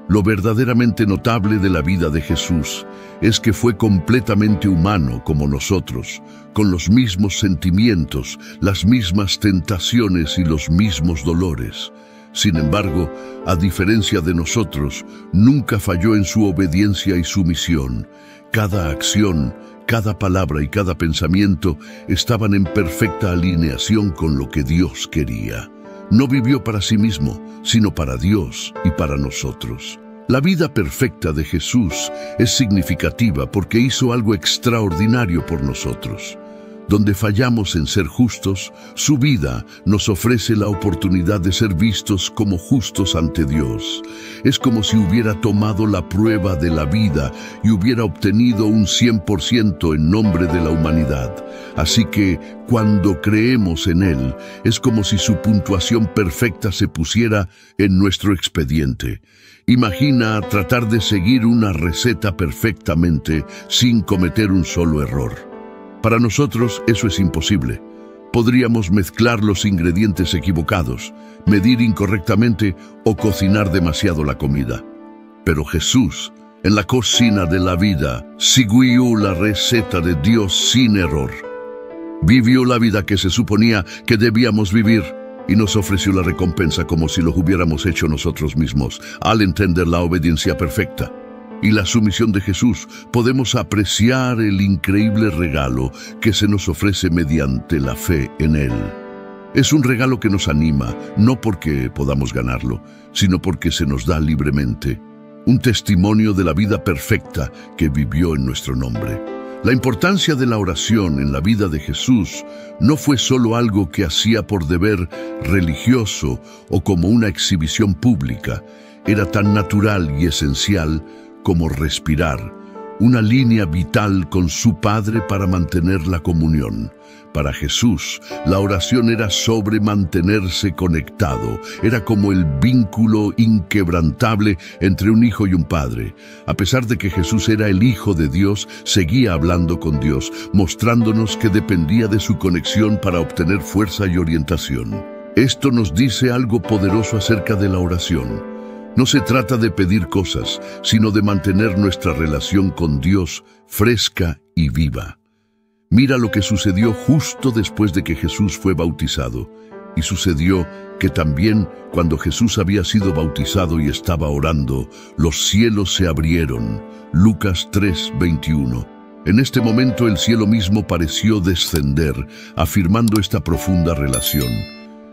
Lo verdaderamente notable de la vida de Jesús es que fue completamente humano como nosotros, con los mismos sentimientos, las mismas tentaciones y los mismos dolores. Sin embargo, a diferencia de nosotros, nunca falló en su obediencia y sumisión. Cada acción, cada palabra y cada pensamiento estaban en perfecta alineación con lo que Dios quería. No vivió para sí mismo, sino para Dios y para nosotros. La vida perfecta de Jesús es significativa porque hizo algo extraordinario por nosotros. Donde fallamos en ser justos, su vida nos ofrece la oportunidad de ser vistos como justos ante Dios. Es como si hubiera tomado la prueba de la vida y hubiera obtenido un 100% en nombre de la humanidad. Así que, cuando creemos en Él, es como si su puntuación perfecta se pusiera en nuestro expediente. Imagina tratar de seguir una receta perfectamente sin cometer un solo error. Para nosotros eso es imposible. Podríamos mezclar los ingredientes equivocados, medir incorrectamente o cocinar demasiado la comida. Pero Jesús, en la cocina de la vida, siguió la receta de Dios sin error. Vivió la vida que se suponía que debíamos vivir y nos ofreció la recompensa como si lo hubiéramos hecho nosotros mismos, al entender la obediencia perfecta y la sumisión de Jesús. Podemos apreciar el increíble regalo que se nos ofrece mediante la fe en Él. Es un regalo que nos anima, no porque podamos ganarlo, sino porque se nos da libremente. Un testimonio de la vida perfecta que vivió en nuestro nombre. La importancia de la oración en la vida de Jesús no fue solo algo que hacía por deber religioso o como una exhibición pública. Era tan natural y esencial como respirar, una línea vital con su Padre para mantener la comunión. Para Jesús, la oración era sobre mantenerse conectado, era como el vínculo inquebrantable entre un hijo y un padre. A pesar de que Jesús era el Hijo de Dios, seguía hablando con Dios, mostrándonos que dependía de su conexión para obtener fuerza y orientación. Esto nos dice algo poderoso acerca de la oración. No se trata de pedir cosas, sino de mantener nuestra relación con Dios fresca y viva. Mira lo que sucedió justo después de que Jesús fue bautizado. Y sucedió que también cuando Jesús había sido bautizado y estaba orando, los cielos se abrieron. Lucas 3:21. En este momento el cielo mismo pareció descender, afirmando esta profunda relación.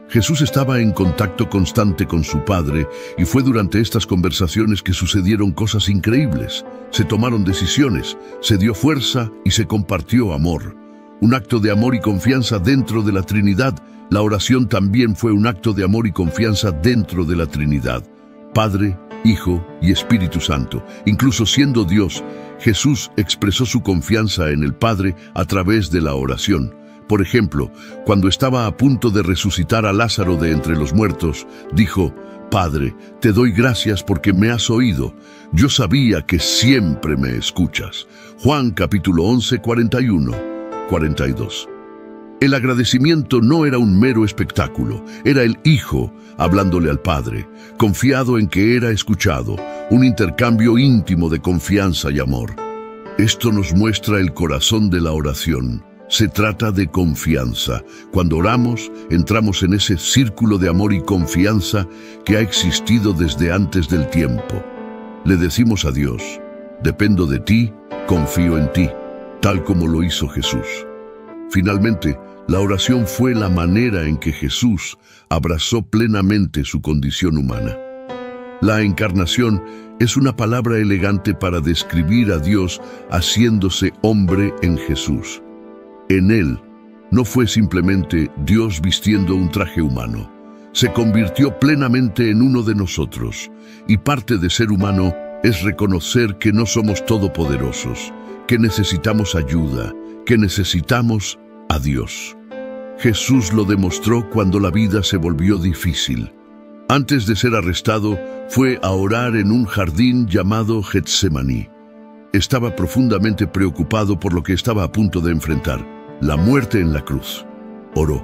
Jesús estaba en contacto constante con su Padre y fue durante estas conversaciones que sucedieron cosas increíbles. Se tomaron decisiones, se dio fuerza y se compartió amor. Un acto de amor y confianza dentro de la Trinidad. La oración también fue un acto de amor y confianza dentro de la Trinidad. Padre, Hijo y Espíritu Santo. Incluso siendo Dios, Jesús expresó su confianza en el Padre a través de la oración. Por ejemplo, cuando estaba a punto de resucitar a Lázaro de entre los muertos, dijo: Padre, te doy gracias porque me has oído. Yo sabía que siempre me escuchas. Juan capítulo 11, 41, 42. El agradecimiento no era un mero espectáculo, era el Hijo hablándole al Padre, confiado en que era escuchado, un intercambio íntimo de confianza y amor. Esto nos muestra el corazón de la oración. Se trata de confianza. Cuando oramos, entramos en ese círculo de amor y confianza que ha existido desde antes del tiempo. Le decimos a Dios: dependo de ti, confío en ti, tal como lo hizo Jesús. Finalmente, la oración fue la manera en que Jesús abrazó plenamente su condición humana. La encarnación es una palabra elegante para describir a Dios haciéndose hombre en Jesús. En Él no fue simplemente Dios vistiendo un traje humano. Se convirtió plenamente en uno de nosotros. Y parte de ser humano es reconocer que no somos todopoderosos, que necesitamos ayuda, que necesitamos a Dios. Jesús lo demostró cuando la vida se volvió difícil. Antes de ser arrestado, fue a orar en un jardín llamado Getsemaní. Estaba profundamente preocupado por lo que estaba a punto de enfrentar: la muerte en la cruz. Oró: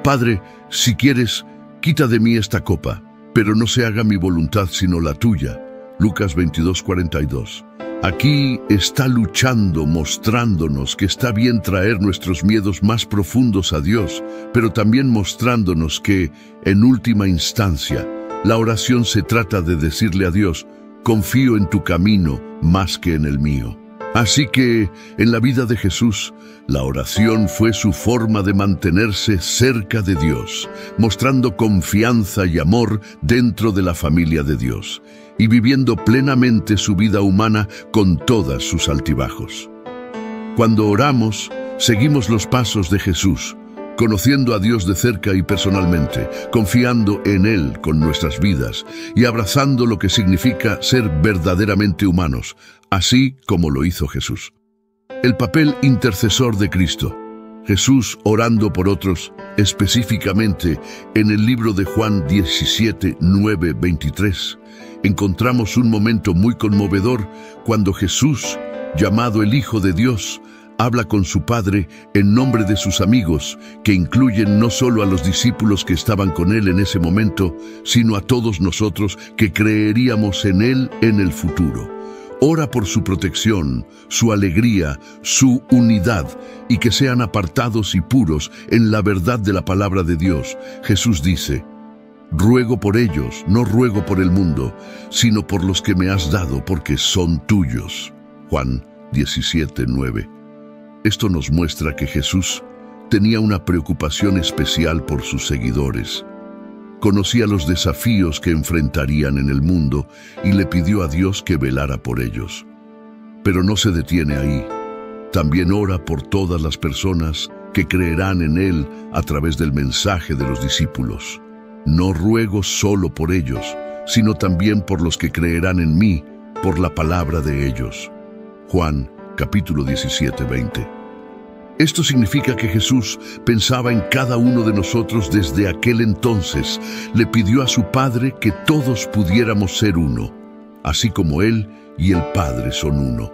Padre, si quieres, quita de mí esta copa, pero no se haga mi voluntad sino la tuya. Lucas 22:42. Aquí está luchando, mostrándonos que está bien traer nuestros miedos más profundos a Dios, pero también mostrándonos que, en última instancia, la oración se trata de decirle a Dios: confío en tu camino más que en el mío. Así que, en la vida de Jesús, la oración fue su forma de mantenerse cerca de Dios, mostrando confianza y amor dentro de la familia de Dios, y viviendo plenamente su vida humana con todas sus altibajos. Cuando oramos, seguimos los pasos de Jesús, conociendo a Dios de cerca y personalmente, confiando en Él con nuestras vidas y abrazando lo que significa ser verdaderamente humanos, así como lo hizo Jesús. El papel intercesor de Cristo. Jesús orando por otros, específicamente en el libro de Juan 17, 9, 23, encontramos un momento muy conmovedor cuando Jesús, llamado el Hijo de Dios, habla con su Padre en nombre de sus amigos, que incluyen no solo a los discípulos que estaban con Él en ese momento, sino a todos nosotros que creeríamos en Él en el futuro. Ora por su protección, su alegría, su unidad, y que sean apartados y puros en la verdad de la palabra de Dios. Jesús dice: ruego por ellos, no ruego por el mundo, sino por los que me has dado, porque son tuyos. Juan 17, 9. Esto nos muestra que Jesús tenía una preocupación especial por sus seguidores. Conocía los desafíos que enfrentarían en el mundo y le pidió a Dios que velara por ellos. Pero no se detiene ahí. También ora por todas las personas que creerán en Él a través del mensaje de los discípulos. No ruego solo por ellos, sino también por los que creerán en mí, por la palabra de ellos. Juan, capítulo 17, 20. Esto significa que Jesús pensaba en cada uno de nosotros desde aquel entonces. Le pidió a su Padre que todos pudiéramos ser uno, así como Él y el Padre son uno.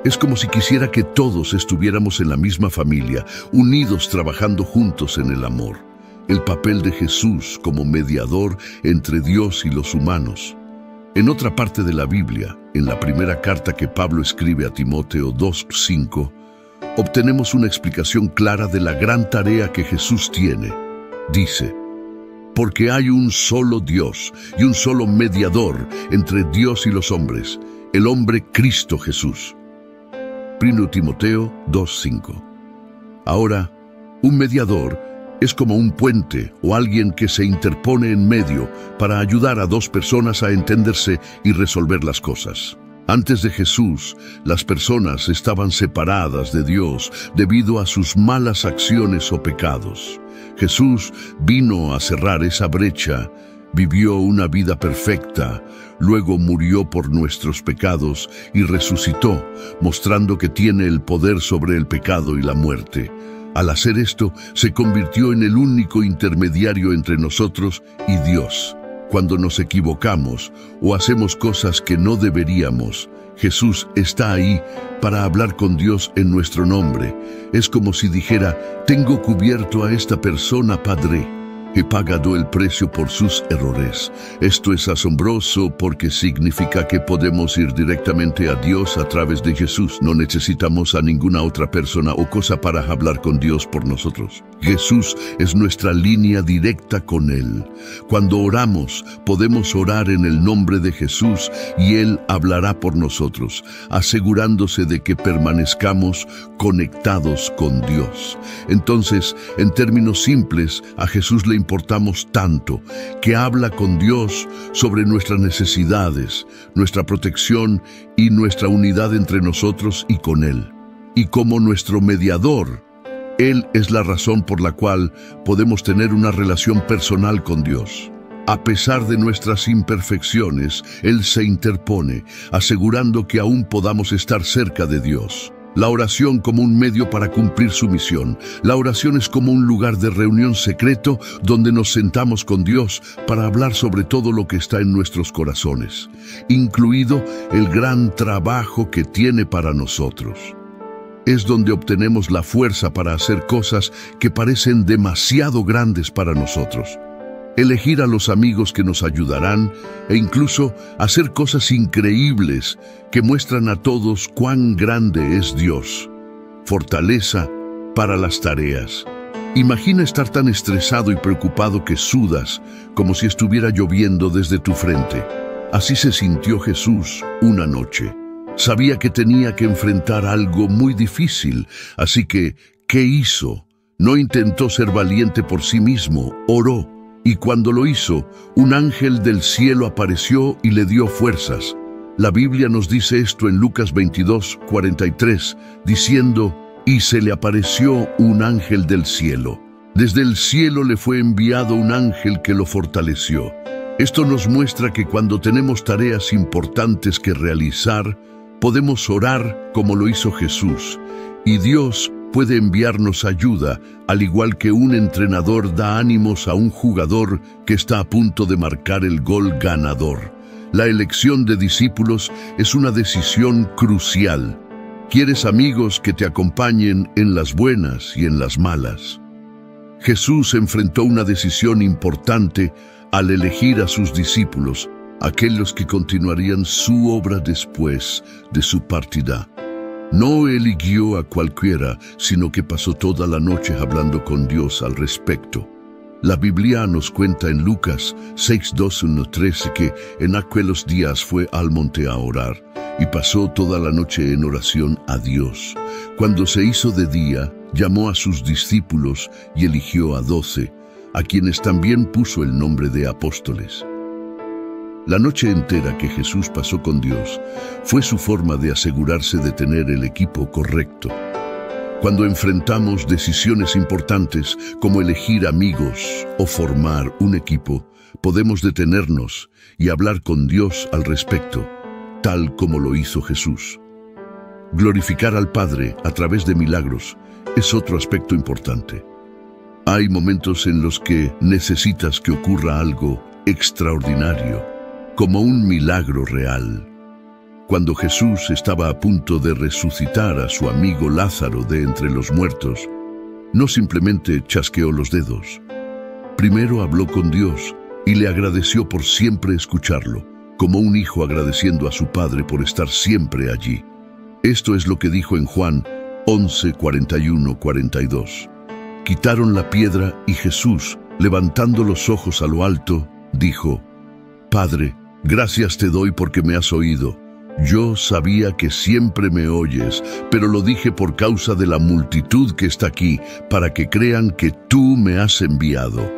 Es como si quisiera que todos estuviéramos en la misma familia, unidos trabajando juntos en el amor. El papel de Jesús como mediador entre Dios y los humanos. En otra parte de la Biblia, en la primera carta que Pablo escribe a Timoteo 2:5, obtenemos una explicación clara de la gran tarea que Jesús tiene. Dice: porque hay un solo Dios y un solo mediador entre Dios y los hombres, el hombre Cristo Jesús. 1 Timoteo 2:5. Ahora, un mediador es como un puente o alguien que se interpone en medio para ayudar a dos personas a entenderse y resolver las cosas. Antes de Jesús, las personas estaban separadas de Dios debido a sus malas acciones o pecados. Jesús vino a cerrar esa brecha, vivió una vida perfecta, luego murió por nuestros pecados y resucitó, mostrando que tiene el poder sobre el pecado y la muerte. Al hacer esto, se convirtió en el único intermediario entre nosotros y Dios. Cuando nos equivocamos o hacemos cosas que no deberíamos, Jesús está ahí para hablar con Dios en nuestro nombre. Es como si dijera: tengo cubierto a esta persona, Padre. He pagado el precio por sus errores. Esto es asombroso porque significa que podemos ir directamente a Dios a través de Jesús. No necesitamos a ninguna otra persona o cosa para hablar con Dios por nosotros. Jesús es nuestra línea directa con Él. Cuando oramos, podemos orar en el nombre de Jesús y Él hablará por nosotros, asegurándose de que permanezcamos conectados con Dios. Entonces, en términos simples, a Jesús le importamos tanto que habla con Dios sobre nuestras necesidades, nuestra protección y nuestra unidad entre nosotros y con Él. Y como nuestro mediador, Él es la razón por la cual podemos tener una relación personal con Dios. A pesar de nuestras imperfecciones, Él se interpone, asegurando que aún podamos estar cerca de Dios. La oración como un medio para cumplir su misión. La oración es como un lugar de reunión secreto donde nos sentamos con Dios para hablar sobre todo lo que está en nuestros corazones, incluido el gran trabajo que tiene para nosotros. Es donde obtenemos la fuerza para hacer cosas que parecen demasiado grandes para nosotros. Elegir a los amigos que nos ayudarán e incluso hacer cosas increíbles que muestran a todos cuán grande es Dios. Fortaleza para las tareas. Imagina estar tan estresado y preocupado que sudas como si estuviera lloviendo desde tu frente. Así se sintió Jesús una noche. Sabía que tenía que enfrentar algo muy difícil, así que, ¿qué hizo? No intentó ser valiente por sí mismo, oró. Y cuando lo hizo, un ángel del cielo apareció y le dio fuerzas. La Biblia nos dice esto en Lucas 22:43, diciendo: y se le apareció un ángel del cielo. Desde el cielo le fue enviado un ángel que lo fortaleció. Esto nos muestra que cuando tenemos tareas importantes que realizar, podemos orar como lo hizo Jesús, y Dios puede enviarnos ayuda, al igual que un entrenador da ánimos a un jugador que está a punto de marcar el gol ganador. La elección de discípulos es una decisión crucial. ¿Quieres amigos que te acompañen en las buenas y en las malas? Jesús enfrentó una decisión importante al elegir a sus discípulos, aquellos que continuarían su obra después de su partida. No eligió a cualquiera, sino que pasó toda la noche hablando con Dios al respecto. La Biblia nos cuenta en Lucas 6:2-13 que en aquellos días fue al monte a orar y pasó toda la noche en oración a Dios. Cuando se hizo de día, llamó a sus discípulos y eligió a 12, a quienes también puso el nombre de apóstoles. La noche entera que Jesús pasó con Dios fue su forma de asegurarse de tener el equipo correcto. Cuando enfrentamos decisiones importantes como elegir amigos o formar un equipo, podemos detenernos y hablar con Dios al respecto, tal como lo hizo Jesús. glorificar al Padre a través de milagros es otro aspecto importante. Hay momentos en los que necesitas que ocurra algo extraordinario, como un milagro real. Cuando Jesús estaba a punto de resucitar a su amigo Lázaro de entre los muertos, no simplemente chasqueó los dedos. Primero habló con Dios y le agradeció por siempre escucharlo, como un hijo agradeciendo a su padre por estar siempre allí. Esto es lo que dijo en Juan 11, 41-42. Quitaron la piedra y Jesús, levantando los ojos a lo alto, dijo: Padre, gracias te doy porque me has oído. Yo sabía que siempre me oyes, pero lo dije por causa de la multitud que está aquí, para que crean que tú me has enviado.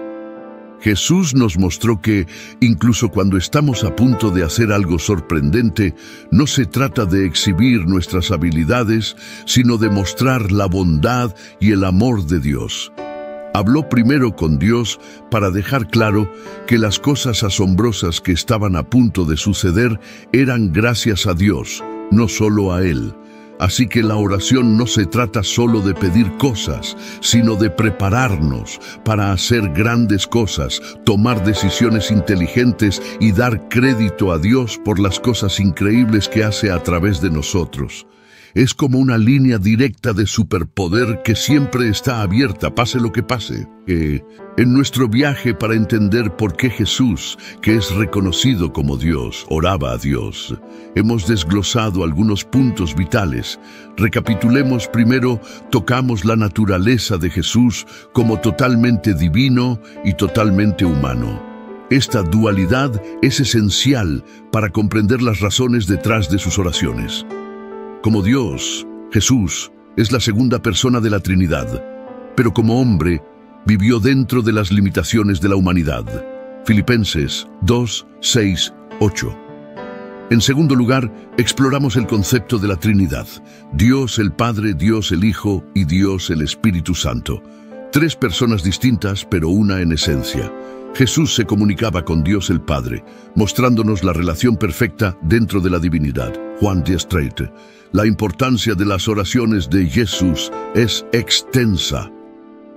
Jesús nos mostró que, incluso cuando estamos a punto de hacer algo sorprendente, no se trata de exhibir nuestras habilidades, sino de mostrar la bondad y el amor de Dios. Habló primero con Dios para dejar claro que las cosas asombrosas que estaban a punto de suceder eran gracias a Dios, no solo a Él. Así que la oración no se trata solo de pedir cosas, sino de prepararnos para hacer grandes cosas, tomar decisiones inteligentes y dar crédito a Dios por las cosas increíbles que hace a través de nosotros. Es como una línea directa de superpoder que siempre está abierta, pase lo que pase. En nuestro viaje para entender por qué Jesús, que es reconocido como Dios, oraba a Dios, hemos desglosado algunos puntos vitales. Recapitulemos primero, tocamos la naturaleza de Jesús como totalmente divino y totalmente humano. Esta dualidad es esencial para comprender las razones detrás de sus oraciones. Como Dios, Jesús es la segunda persona de la Trinidad, pero como hombre vivió dentro de las limitaciones de la humanidad. Filipenses 2, 6, 8. En segundo lugar, exploramos el concepto de la Trinidad: Dios el Padre, Dios el Hijo y Dios el Espíritu Santo. Tres personas distintas, pero una en esencia. Jesús se comunicaba con Dios el Padre, mostrándonos la relación perfecta dentro de la divinidad. Juan 10:30. La importancia de las oraciones de Jesús es extensa.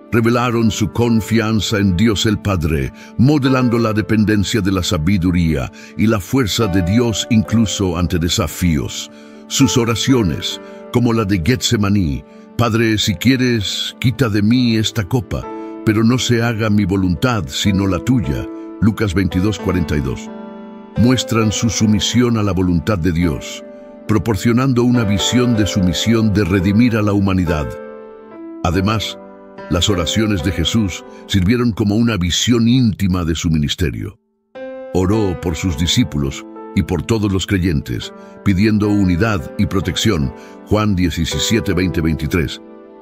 Revelaron su confianza en Dios el Padre, modelando la dependencia de la sabiduría y la fuerza de Dios incluso ante desafíos. Sus oraciones, como la de Getsemaní: Padre, si quieres, quita de mí esta copa, pero no se haga mi voluntad sino la tuya. Lucas 22:42. Muestran su sumisión a la voluntad de Dios, proporcionando una visión de su misión de redimir a la humanidad. Además, las oraciones de Jesús sirvieron como una visión íntima de su ministerio. Oró por sus discípulos y por todos los creyentes, pidiendo unidad y protección. Juan 17, 20, 23.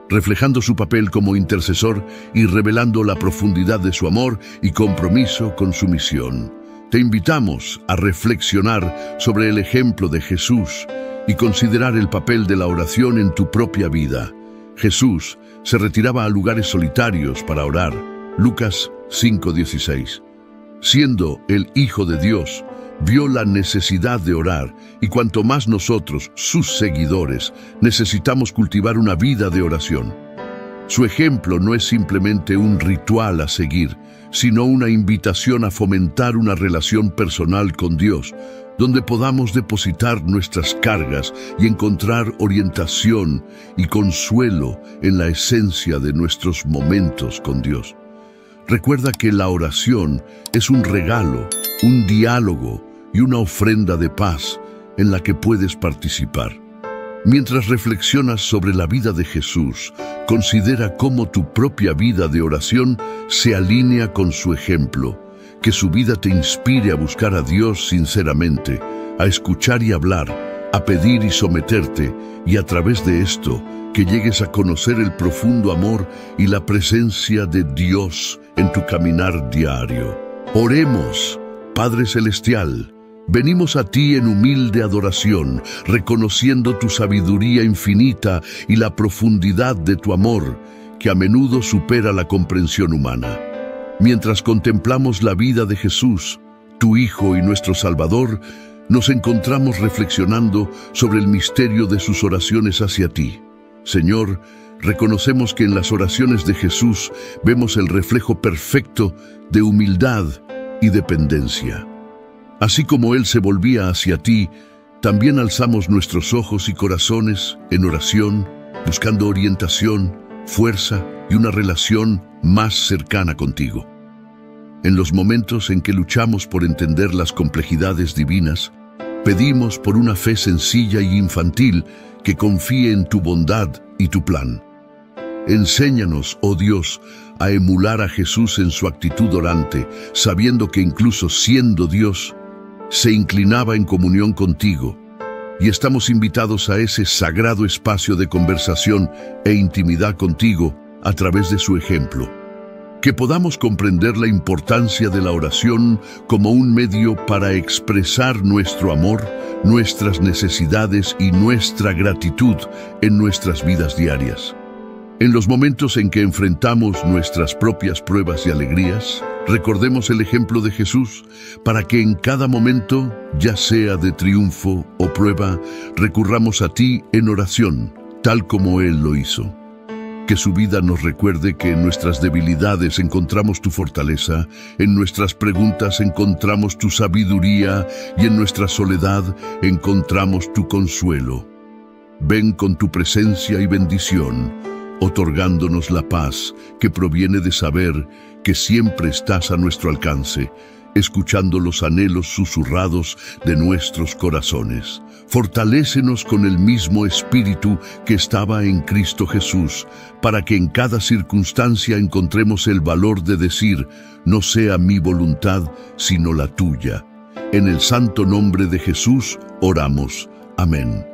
Reflejando su papel como intercesor y revelando la profundidad de su amor y compromiso con su misión. Te invitamos a reflexionar sobre el ejemplo de Jesús y considerar el papel de la oración en tu propia vida. Jesús se retiraba a lugares solitarios para orar. Lucas 5:16. Siendo el Hijo de Dios, vio la necesidad de orar, y cuanto más nosotros, sus seguidores, necesitamos cultivar una vida de oración. Su ejemplo no es simplemente un ritual a seguir, sino una invitación a fomentar una relación personal con Dios, donde podamos depositar nuestras cargas y encontrar orientación y consuelo en la esencia de nuestros momentos con Dios. Recuerda que la oración es un regalo, un diálogo y una ofrenda de paz en la que puedes participar. Mientras reflexionas sobre la vida de Jesús, considera cómo tu propia vida de oración se alinea con su ejemplo. Que su vida te inspire a buscar a Dios sinceramente, a escuchar y hablar, a pedir y someterte, y a través de esto, que llegues a conocer el profundo amor y la presencia de Dios en tu caminar diario. Oremos. Padre Celestial, venimos a ti en humilde adoración, reconociendo tu sabiduría infinita y la profundidad de tu amor, que a menudo supera la comprensión humana. Mientras contemplamos la vida de Jesús, tu Hijo y nuestro Salvador, nos encontramos reflexionando sobre el misterio de sus oraciones hacia ti. Señor, reconocemos que en las oraciones de Jesús vemos el reflejo perfecto de humildad y dependencia. Así como Él se volvía hacia ti, también alzamos nuestros ojos y corazones en oración, buscando orientación, fuerza y una relación más cercana contigo. En los momentos en que luchamos por entender las complejidades divinas, pedimos por una fe sencilla y infantil que confíe en tu bondad y tu plan. Enséñanos, oh Dios, a emular a Jesús en su actitud orante, sabiendo que incluso siendo Dios, se inclinaba en comunión contigo, y estamos invitados a ese sagrado espacio de conversación e intimidad contigo a través de su ejemplo. Que podamos comprender la importancia de la oración como un medio para expresar nuestro amor, nuestras necesidades y nuestra gratitud en nuestras vidas diarias. En los momentos en que enfrentamos nuestras propias pruebas y alegrías, recordemos el ejemplo de Jesús para que en cada momento, ya sea de triunfo o prueba, recurramos a ti en oración, tal como Él lo hizo. Que su vida nos recuerde que en nuestras debilidades encontramos tu fortaleza, en nuestras preguntas encontramos tu sabiduría y en nuestra soledad encontramos tu consuelo. Ven con tu presencia y bendición, otorgándonos la paz que proviene de saber que siempre estás a nuestro alcance, escuchando los anhelos susurrados de nuestros corazones. Fortalécenos con el mismo espíritu que estaba en Cristo Jesús, para que en cada circunstancia encontremos el valor de decir, no sea mi voluntad, sino la tuya. En el santo nombre de Jesús oramos. Amén.